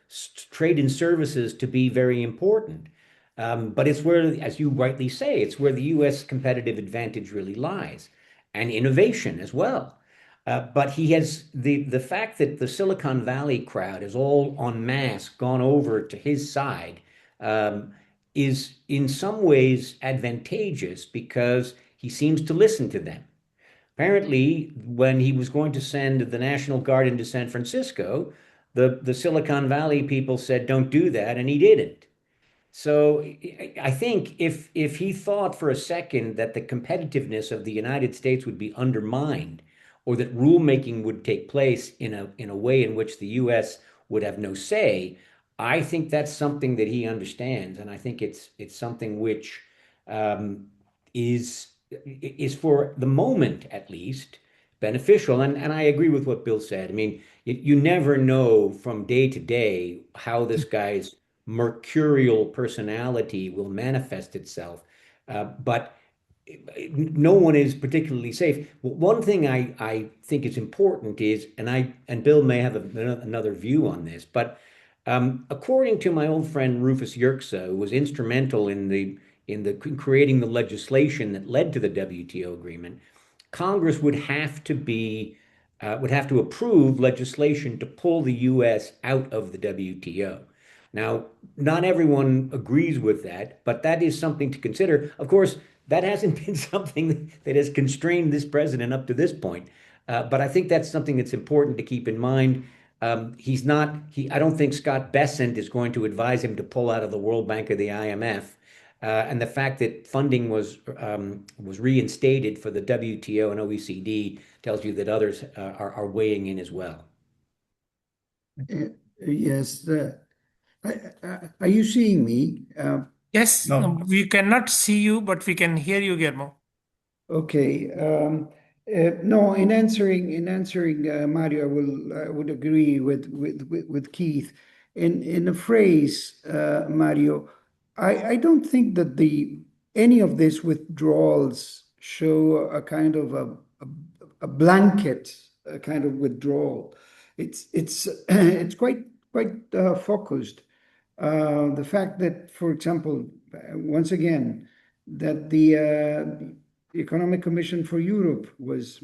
trade and services to be very important. But it's where, as you rightly say, it's where the US competitive advantage really lies, and innovation as well. But he has the fact that the Silicon Valley crowd is all en masse gone over to his side, is in some ways advantageous because he seems to listen to them. Apparently, when he was going to send the National Guard into San Francisco, the Silicon Valley people said, "Don't do that," and he didn't. So I think if he thought for a second that the competitiveness of the United States would be undermined, or that rulemaking would take place in a way in which the U.S. would have no say, I think that's something that he understands, and I think it's something which um, is for the moment at least beneficial. And I agree with what Bill said. I mean, you never know from day to day how this guy's mercurial personality will manifest itself. But no one is particularly safe. One thing I think is important is, and Bill may have another view on this, but according to my old friend Rufus Yerxa, who was instrumental in creating the legislation that led to the WTO agreement, Congress would have to approve legislation to pull the U.S. out of the WTO. Now, not everyone agrees with that, but that is something to consider. Of course, that hasn't been something that has constrained this president up to this point. But I think that's something that's important to keep in mind. I don't think Scott Bessent is going to advise him to pull out of the World Bank or the IMF. And the fact that funding was reinstated for the WTO and OECD tells you that others are weighing in as well. Yes. Are you seeing me? Yes, No. we cannot see you, but we can hear you, Guillermo. Okay. No, in answering Mario, I would agree with Keith. In a phrase, Mario, I don't think that any of these withdrawals show a kind of a blanket kind of withdrawal. It's it's quite focused. The fact that, for example, once again, that the Economic Commission for Europe was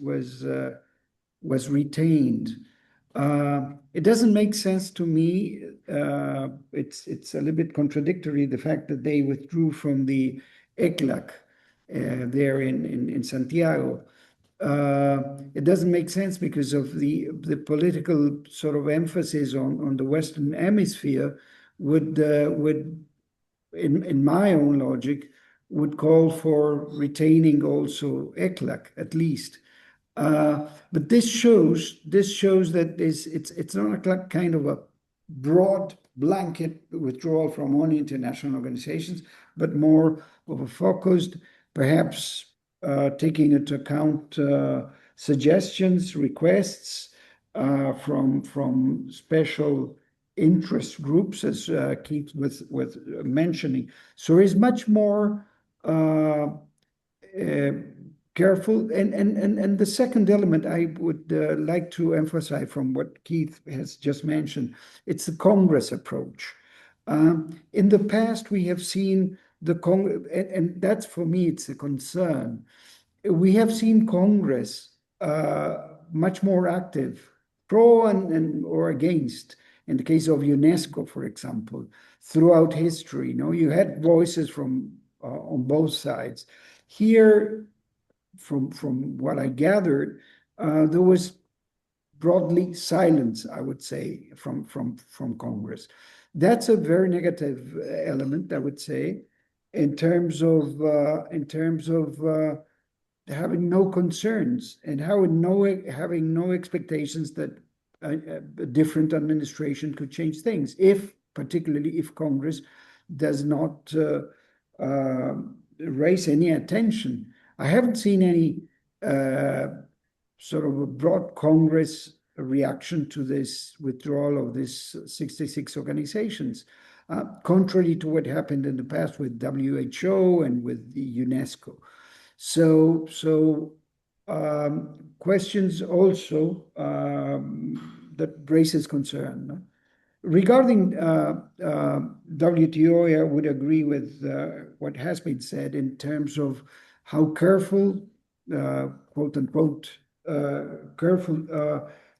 retained. It doesn't make sense to me. It's a little bit contradictory, the fact that they withdrew from the ECLAC there in Santiago. It doesn't make sense because of the political sort of emphasis on the Western Hemisphere would in my own logic would call for retaining also ECLAC at least. But this shows that it's not a kind of a broad blanket withdrawal from all international organizations, but more of a focused, perhaps taking into account suggestions, requests from special interest groups, as Keith was mentioning. So it's much more careful. And the second element I would like to emphasize from what Keith has just mentioned, it's the Congress approach. In the past, we have seen and that's for me, it's a concern. We have seen Congress much more active, pro and or against. In the case of UNESCO, for example, throughout history, you had voices from on both sides. Here, from what I gathered, there was broadly silence, I would say, from Congress. That's a very negative element, I would say, in terms of having no concerns and having no expectations that a different administration could change things, particularly if Congress does not raise any attention. I haven't seen any sort of a broad Congress reaction to this withdrawal of these 66 organizations, contrary to what happened in the past with WHO and with the UNESCO. So questions also that raises concern. No? Regarding WTO, I would agree with what has been said in terms of how careful, quote unquote, careful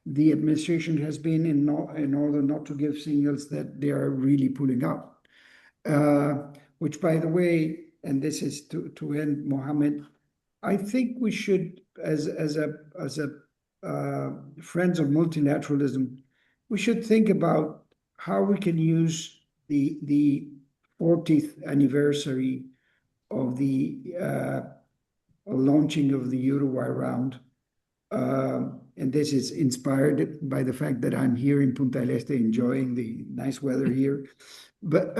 the administration has been in order not to give signals that they are really pulling out. Which, by the way, and this is to end, Mohammed, I think we should, as friends of multilateralism, we should think about how we can use the 40th anniversary of the launching of the Uruguay round. And this is inspired by the fact that I'm here in Punta del Este enjoying the nice weather here. But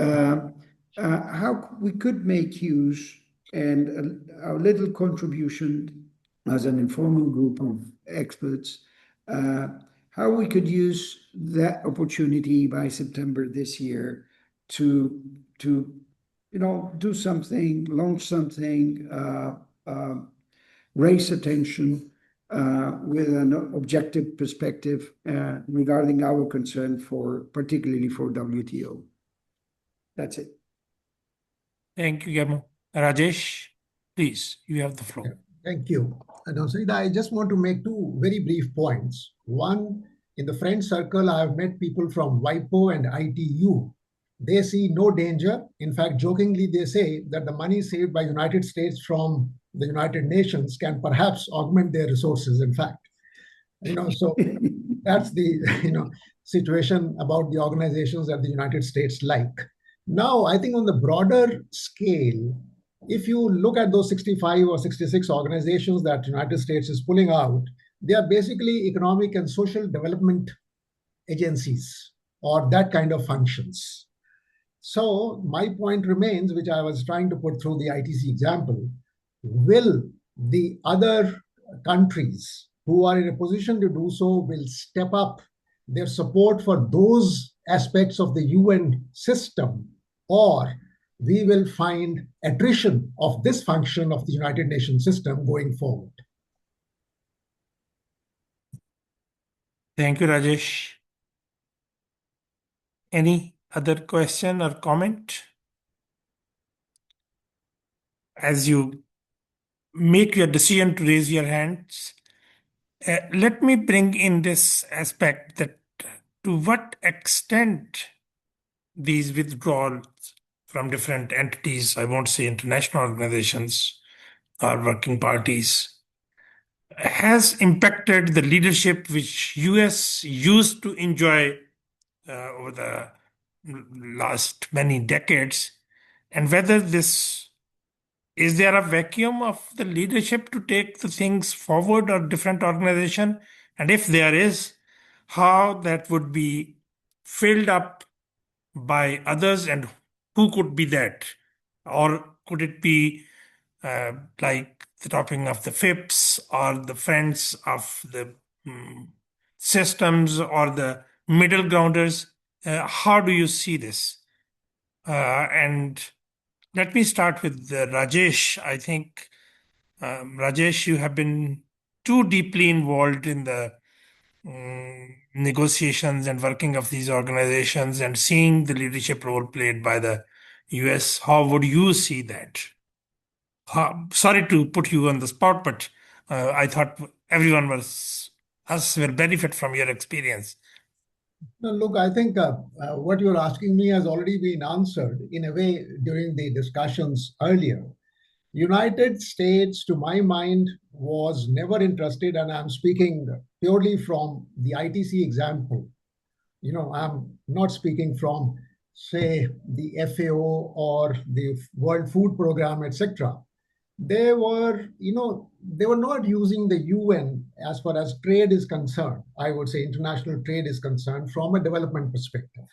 how we could make use and our little contribution as an informal group of experts, how we could use that opportunity by September this year to do something, launch something, raise attention with an objective perspective regarding our concern particularly for WTO. That's it. Thank you, Guillermo. Rajesh, please, you have the floor. Thank you. Sarita, I just want to make two very brief points. One, in the friend circle, I have met people from WIPO and ITU. They see no danger. In fact, jokingly, they say that the money saved by United States from the United Nations can perhaps augment their resources, in fact. So that's the situation about the organizations that the United States like. Now, I think on the broader scale, if you look at those 65 or 66 organizations that the United States is pulling out, they are basically economic and social development agencies or that kind of functions. So my point remains, which I was trying to put through the ITC example, will the other countries who are in a position to do so will step up their support for those aspects of the UN system, or we will find attrition of this function of the United Nations system going forward. Thank you, Rajesh. Any other question or comment? As you make your decision to raise your hands, let me bring in this aspect that to what extent these withdrawals from different entities, I won't say international organizations or working parties, has impacted the leadership which US used to enjoy over the last many decades, and whether is there a vacuum of the leadership to take the things forward or different organization, and if there is, how that would be filled up by others, and who could be that? Or could it be like the topping of the FIPS or the friends of the systems or the middle grounders? How do you see this? And let me start with Rajesh. I think, Rajesh, you have been too deeply involved in the negotiations and working of these organizations and seeing the leadership role played by the US, how would you see that? Sorry to put you on the spot, but I thought us will benefit from your experience. No, look, I think what you're asking me has already been answered in a way during the discussions earlier. United States, to my mind, was never interested, and I'm speaking purely from the ITC example. I'm not speaking from, say, the FAO or the World Food Program, etc. They were not using the UN as far as trade is concerned. I would say international trade is concerned from a development perspective.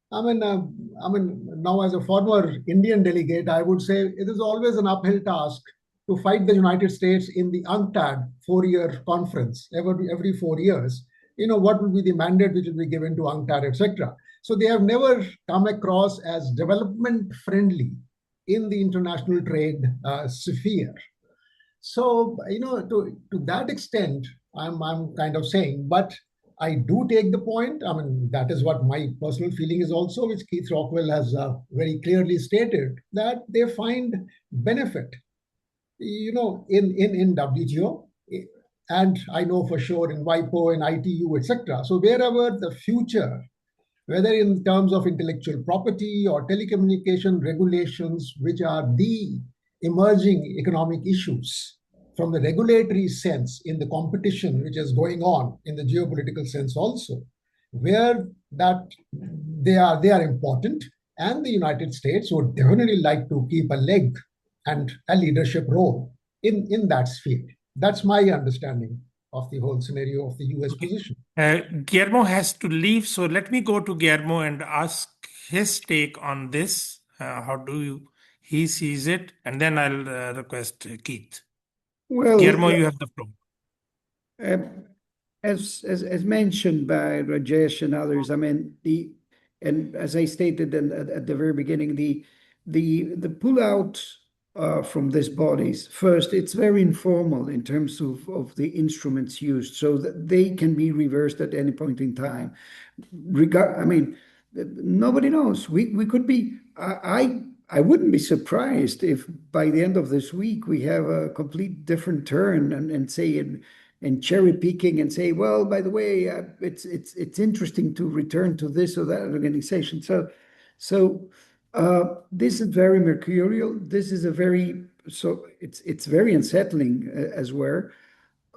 Now as a former Indian delegate, I would say it is always an uphill task to fight the United States in the UNCTAD 4-year conference every 4 years. What will be the mandate which will be given to UNCTAD, etc. So they have never come across as development friendly in the international trade sphere. So, to that extent, I'm kind of saying, but I do take the point. I mean, that is what my personal feeling is also, which Keith Rockwell has very clearly stated, that they find benefit, in WTO. And I know for sure in WIPO and ITU, etc. So wherever the future, whether in terms of intellectual property or telecommunication regulations, which are the emerging economic issues from the regulatory sense in the competition which is going on in the geopolitical sense also, where that they are important, and the United States would definitely like to keep a leg and a leadership role in that sphere. That's my understanding of the whole scenario of the US position. Guillermo has to leave, so let me go to Guillermo and ask his take on this. How he sees it, and then I'll request Keith. Well, Guillermo, you have the floor. As mentioned by Rajesh and others, I mean and as I stated at the very beginning, the pullout from these bodies. First, it's very informal in terms of the instruments used, so that they can be reversed at any point in time. Nobody knows. We could be. I wouldn't be surprised if by the end of this week we have a complete different turn and say and cherry picking and say, well, by the way, it's interesting to return to this or that organization. So this is very mercurial. This is it's very unsettling as well.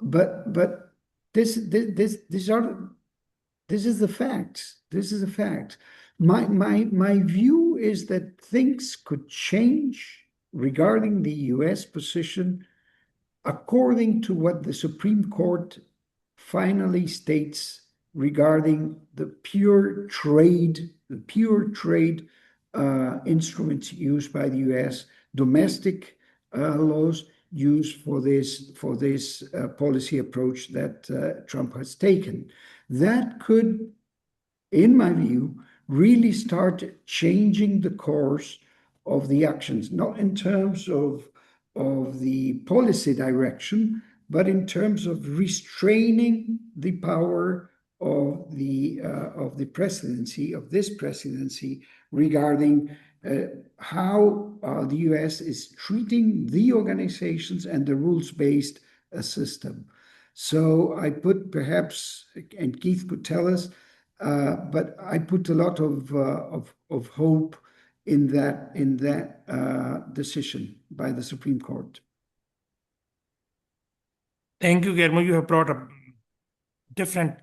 But this is the facts. This is a fact. My view is that things could change regarding the U.S. position according to what the Supreme Court finally states regarding the pure trade instruments used by the U.S., domestic laws used for this policy approach that Trump has taken. That could, in my view, really start changing the course of the actions, not in terms of the policy direction, but in terms of restraining the power of the presidency, of this presidency, regarding how the U.S. is treating the organizations and the rules-based system. So I put perhaps, and Keith could tell us, but I put a lot of hope in that decision by the Supreme Court. Thank you, Guillermo. You have brought a different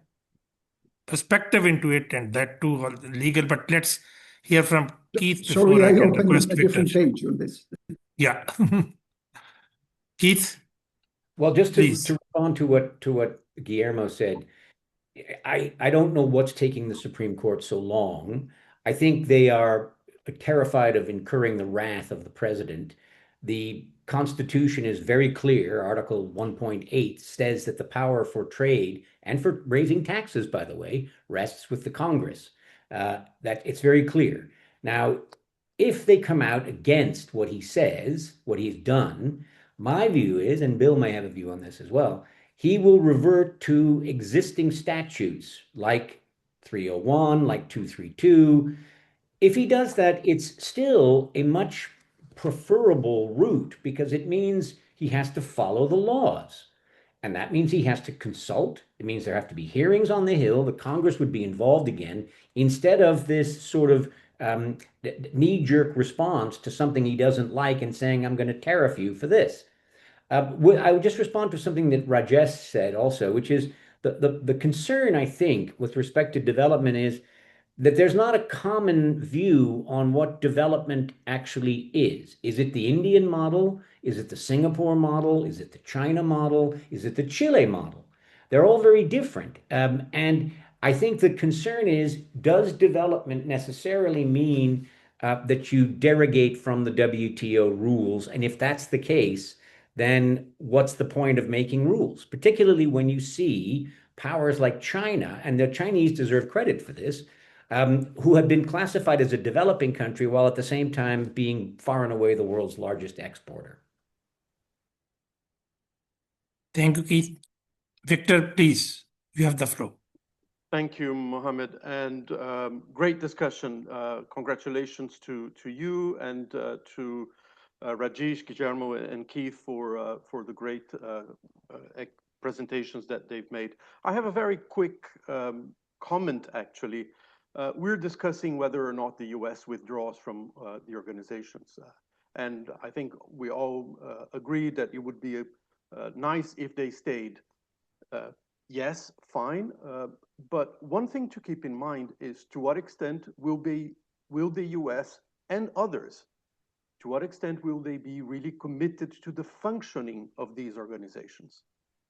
perspective into it, and that too legal. But let's hear from Keith before Sorry, I can opened request a Victor. different page on this. Yeah. Keith? Well, just to Please. respond to what Guillermo said, I don't know what's taking the Supreme Court so long. I think they are terrified of incurring the wrath of the president. The Constitution is very clear. Article 1.8 says that the power for trade and for raising taxes, by the way, rests with the Congress. That it's very clear. Now, if they come out against what he says, what he's done, my view is, and Bill may have a view on this as well, he will revert to existing statutes like 301, like 232, If he does that, it's still a much preferable route because it means he has to follow the laws. And that means he has to consult. It means there have to be hearings on the Hill. The Congress would be involved again instead of this sort of knee-jerk response to something he doesn't like and saying, I'm going to tariff you for this. I would just respond to something that Rajesh said also, which is the concern, I think, with respect to development is that there's not a common view on what development actually is. Is it the Indian model? Is it the Singapore model? Is it the China model? Is it the Chile model? They're all very different. And I think the concern is, does development necessarily mean that you derogate from the WTO rules? And if that's the case, then what's the point of making rules? Particularly when you see powers like China, and the Chinese deserve credit for this, who have been classified as a developing country while at the same time being far and away the world's largest exporter. Thank you, Keith. Victor, please, you have the floor. Thank you, Mohammed, and great discussion. Congratulations to you and to Rajesh, Guillermo, and Keith for the great presentations that they've made. I have a very quick comment, actually. We're discussing whether or not the US withdraws from the organizations. And I think we all agree that it would be nice if they stayed. Yes, fine. But one thing to keep in mind is to what extent will the US and others, to what extent will they be really committed to the functioning of these organizations?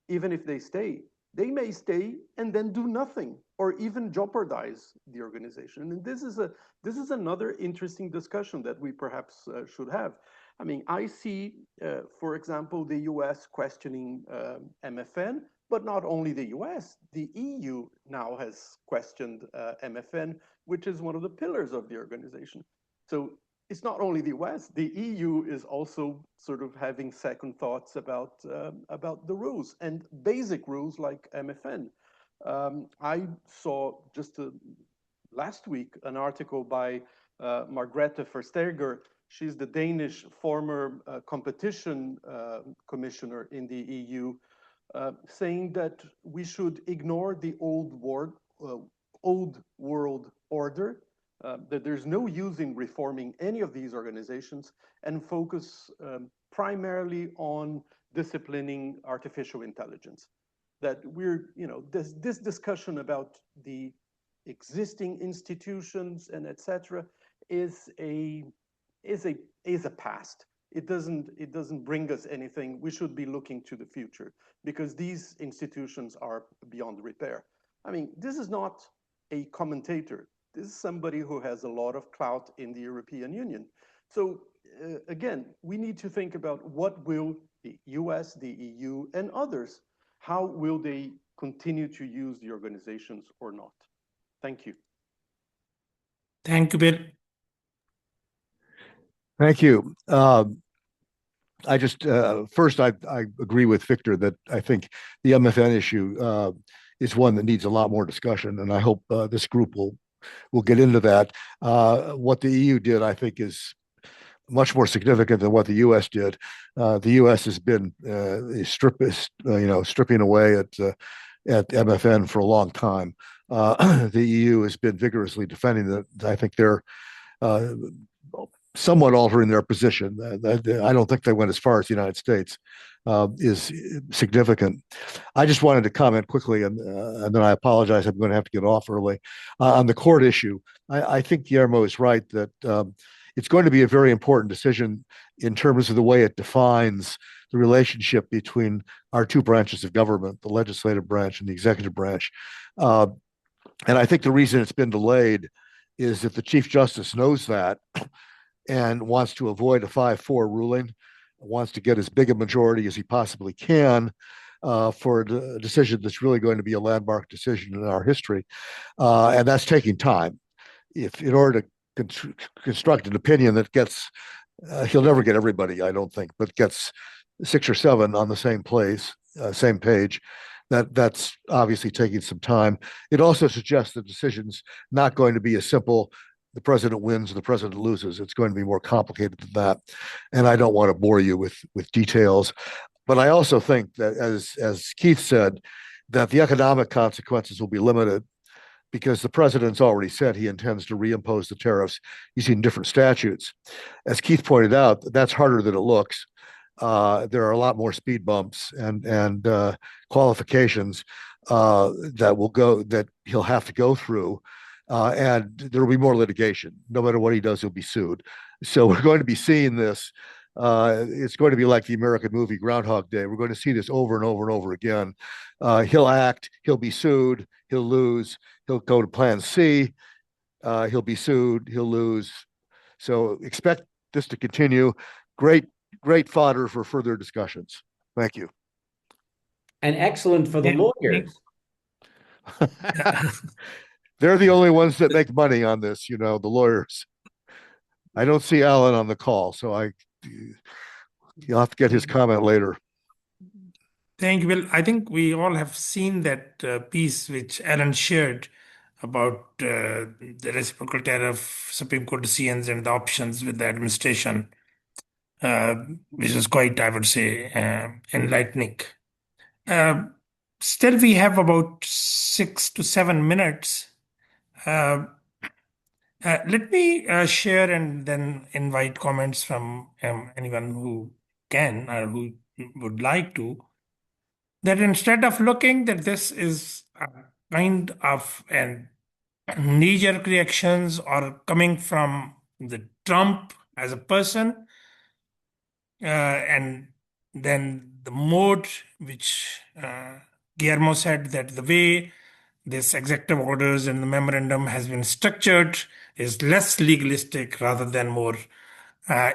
Even if they stay, they may stay and then do nothing or even jeopardize the organization. And this is another interesting discussion that we perhaps should have. I mean, I see, for example, the US questioning MFN, but not only the US, the EU now has questioned MFN, which is one of the pillars of the organization. So it's not only the US, the EU is also sort of having second thoughts about the rules and basic rules like MFN. I saw just last week an article by Margrethe Versteger. She's the Danish former competition commissioner in the EU, saying that we should ignore the old world order, that there's no use in reforming any of these organizations and focus primarily on disciplining artificial intelligence. That we're, this discussion about the existing institutions and etc. is a past. It doesn't bring us anything. We should be looking to the future because these institutions are beyond repair. I mean, this is not a commentator. This is somebody who has a lot of clout in the European Union. So again, we need to think about what will the US, the EU, and others, how will they continue to use the organizations or not? Thank you. Thank you, Bill. Thank you. I just first, I agree with Victor that I think the MFN issue is one that needs a lot more discussion, and I hope this group will get into that. What the EU did, I think, is much more significant than what the US did. The US has been stripping away at MFN for a long time. The EU has been vigorously defending it. I think they're somewhat altering their position. I don't think they went as far as the United States is significant. I just wanted to comment quickly, and then I apologize, I'm going to have to get off early. On the court issue, I think Guillermo is right that it's going to be a very important decision in terms of the way it defines the relationship between our two branches of government, the legislative branch and the executive branch. And I think the reason it's been delayed is that the Chief Justice knows that and wants to avoid a 5-4 ruling, wants to get as big a majority as he possibly can for a decision that's really going to be a landmark decision in our history. And that's taking time. If in order to construct an opinion that gets, he'll never get everybody, I don't think, but gets 6 or 7 on the same place, same page, that's obviously taking some time. It also suggests the decision's not going to be a simple the president wins or the president loses. It's going to be more complicated than that. And I don't want to bore you with details. But I also think that, as Keith said, that the economic consequences will be limited because the president's already said he intends to reimpose the tariffs using different statutes. As Keith pointed out, that's harder than it looks. There are a lot more speed bumps and qualifications that he'll have to go through, and there will be more litigation. No matter what he does, he'll be sued. So we're going to be seeing this. It's going to be like the American movie Groundhog Day. We're going to see this over and over and over again. He'll act, he'll be sued, he'll lose, he'll go to Plan C, he'll be sued, he'll lose. So expect this to continue. Great fodder for further discussions. Thank you. And excellent for the lawyers. They're the only ones that make money on this, the lawyers. I don't see Alan on the call, so you'll have to get his comment later. Thank you, Bill. I think we all have seen that piece which Alan shared about the reciprocal tariff, Supreme Court decisions, and the options with the administration, which is quite, I would say, enlightening. Still, we have about 6 to 7 minutes. Let me share and then invite comments from anyone who can or who would like to. That instead of looking that this is a kind of knee-jerk reactions or coming from the Trump as a person, and then the mode which Guillermo said that the way this executive orders and the memorandum has been structured is less legalistic rather than more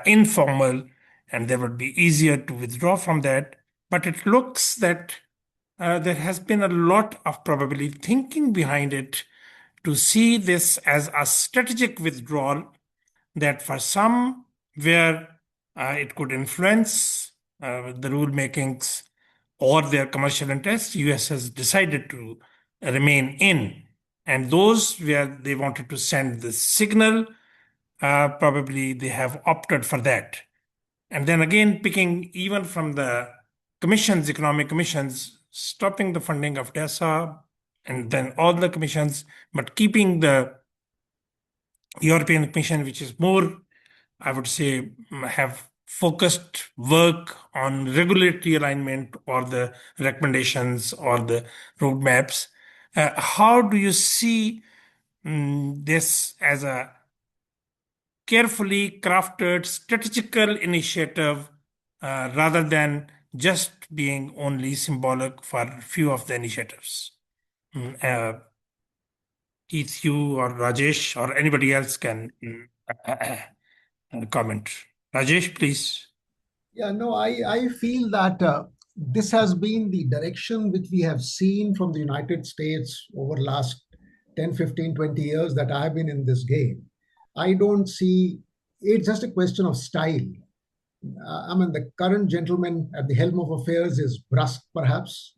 informal, and there would be easier to withdraw from that. But it looks that there has been a lot of probably thinking behind it to see this as a strategic withdrawal, that for some where it could influence the rulemakings or their commercial interests, US has decided to remain in. And those where they wanted to send the signal, probably they have opted for that. And then again, picking even from the commissions, economic commissions, stopping the funding of DESA and then all the commissions, but keeping the European Commission, which is more, I would say, have focused work on regulatory alignment or the recommendations or the roadmaps. How do you see this as a carefully crafted strategical initiative rather than just being only symbolic for a few of the initiatives? Keith, you or Rajesh or anybody else can comment. Rajesh, please. Yeah, no, I feel that this has been the direction which we have seen from the United States over the last 10, 15, 20 years that I've been in this game. I don't see, it's just a question of style. I mean, the current gentleman at the helm of affairs is brusque, perhaps,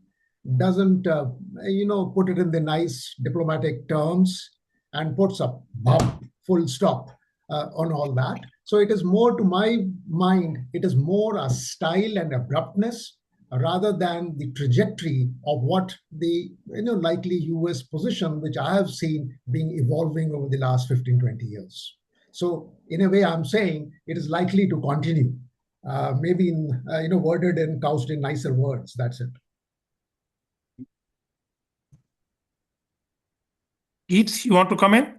doesn't, put it in the nice diplomatic terms and puts a bump, full stop on all that. So it is more, to my mind, it is more a style and abruptness rather than the trajectory of what the likely US position, which I have seen being evolving over the last 15, 20 years. So in a way, I'm saying it is likely to continue. Maybe worded and couched in nicer words. That's it. Keith, you want to comment?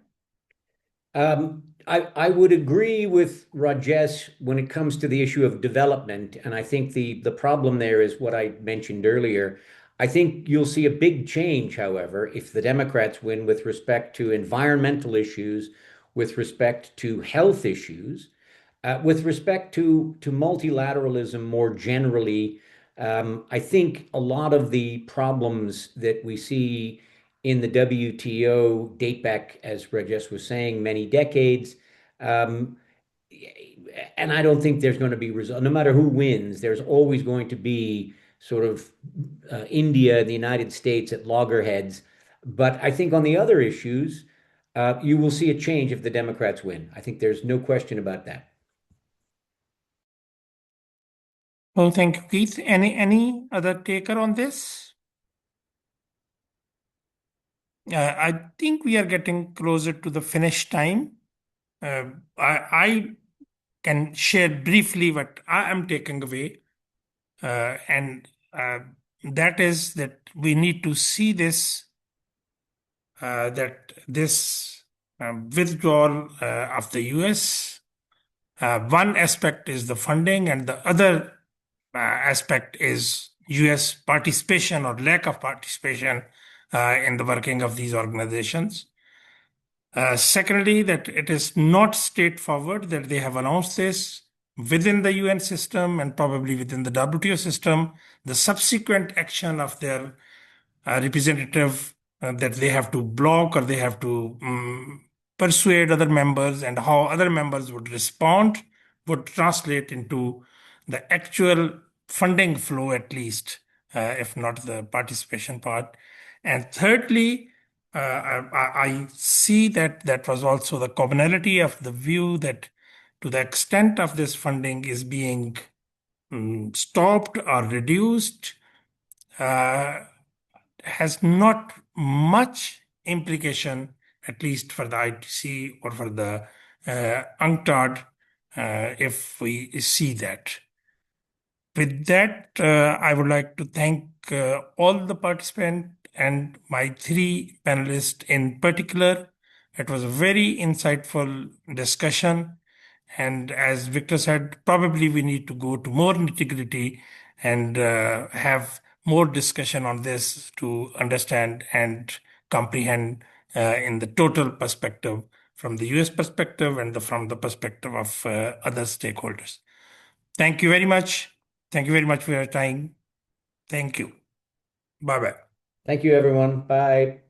I would agree with Rajesh when it comes to the issue of development. And I think the problem there is what I mentioned earlier. I think you'll see a big change, however, if the Democrats win with respect to environmental issues, with respect to health issues, with respect to multilateralism more generally. I think a lot of the problems that we see in the WTO date back, as Rajesh was saying, many decades. And I don't think there's going to be no matter who wins, there's always going to be sort of India and the United States at loggerheads. But I think on the other issues, you will see a change if the Democrats win. I think there's no question about that. Well, thank you, Keith. Any other taker on this? I think we are getting closer to the finish time. I can share briefly what I am taking away, and that is that we need to see this, that this withdrawal of the US, one aspect is the funding, and the other aspect is US participation or lack of participation in the working of these organizations. Secondly, that it is not straightforward that they have announced this within the UN system and probably within the WTO system. The subsequent action of their representative that they have to block or they have to persuade other members, and how other members would respond would translate into the actual funding flow, at least, if not the participation part. And thirdly, I see that was also the commonality of the view that to the extent of this funding is being stopped or reduced, has not much implication, at least for the ITC or for the UNCTAD, if we see that. With that, I would like to thank all the participants and my three panelists in particular. It was a very insightful discussion. And as Victor said, probably we need to go to more nitty-gritty and have more discussion on this to understand and comprehend in the total perspective, from the US perspective and from the perspective of other stakeholders. Thank you very much. Thank you very much for your time. Thank you. Bye-bye. Thank you, everyone. Bye.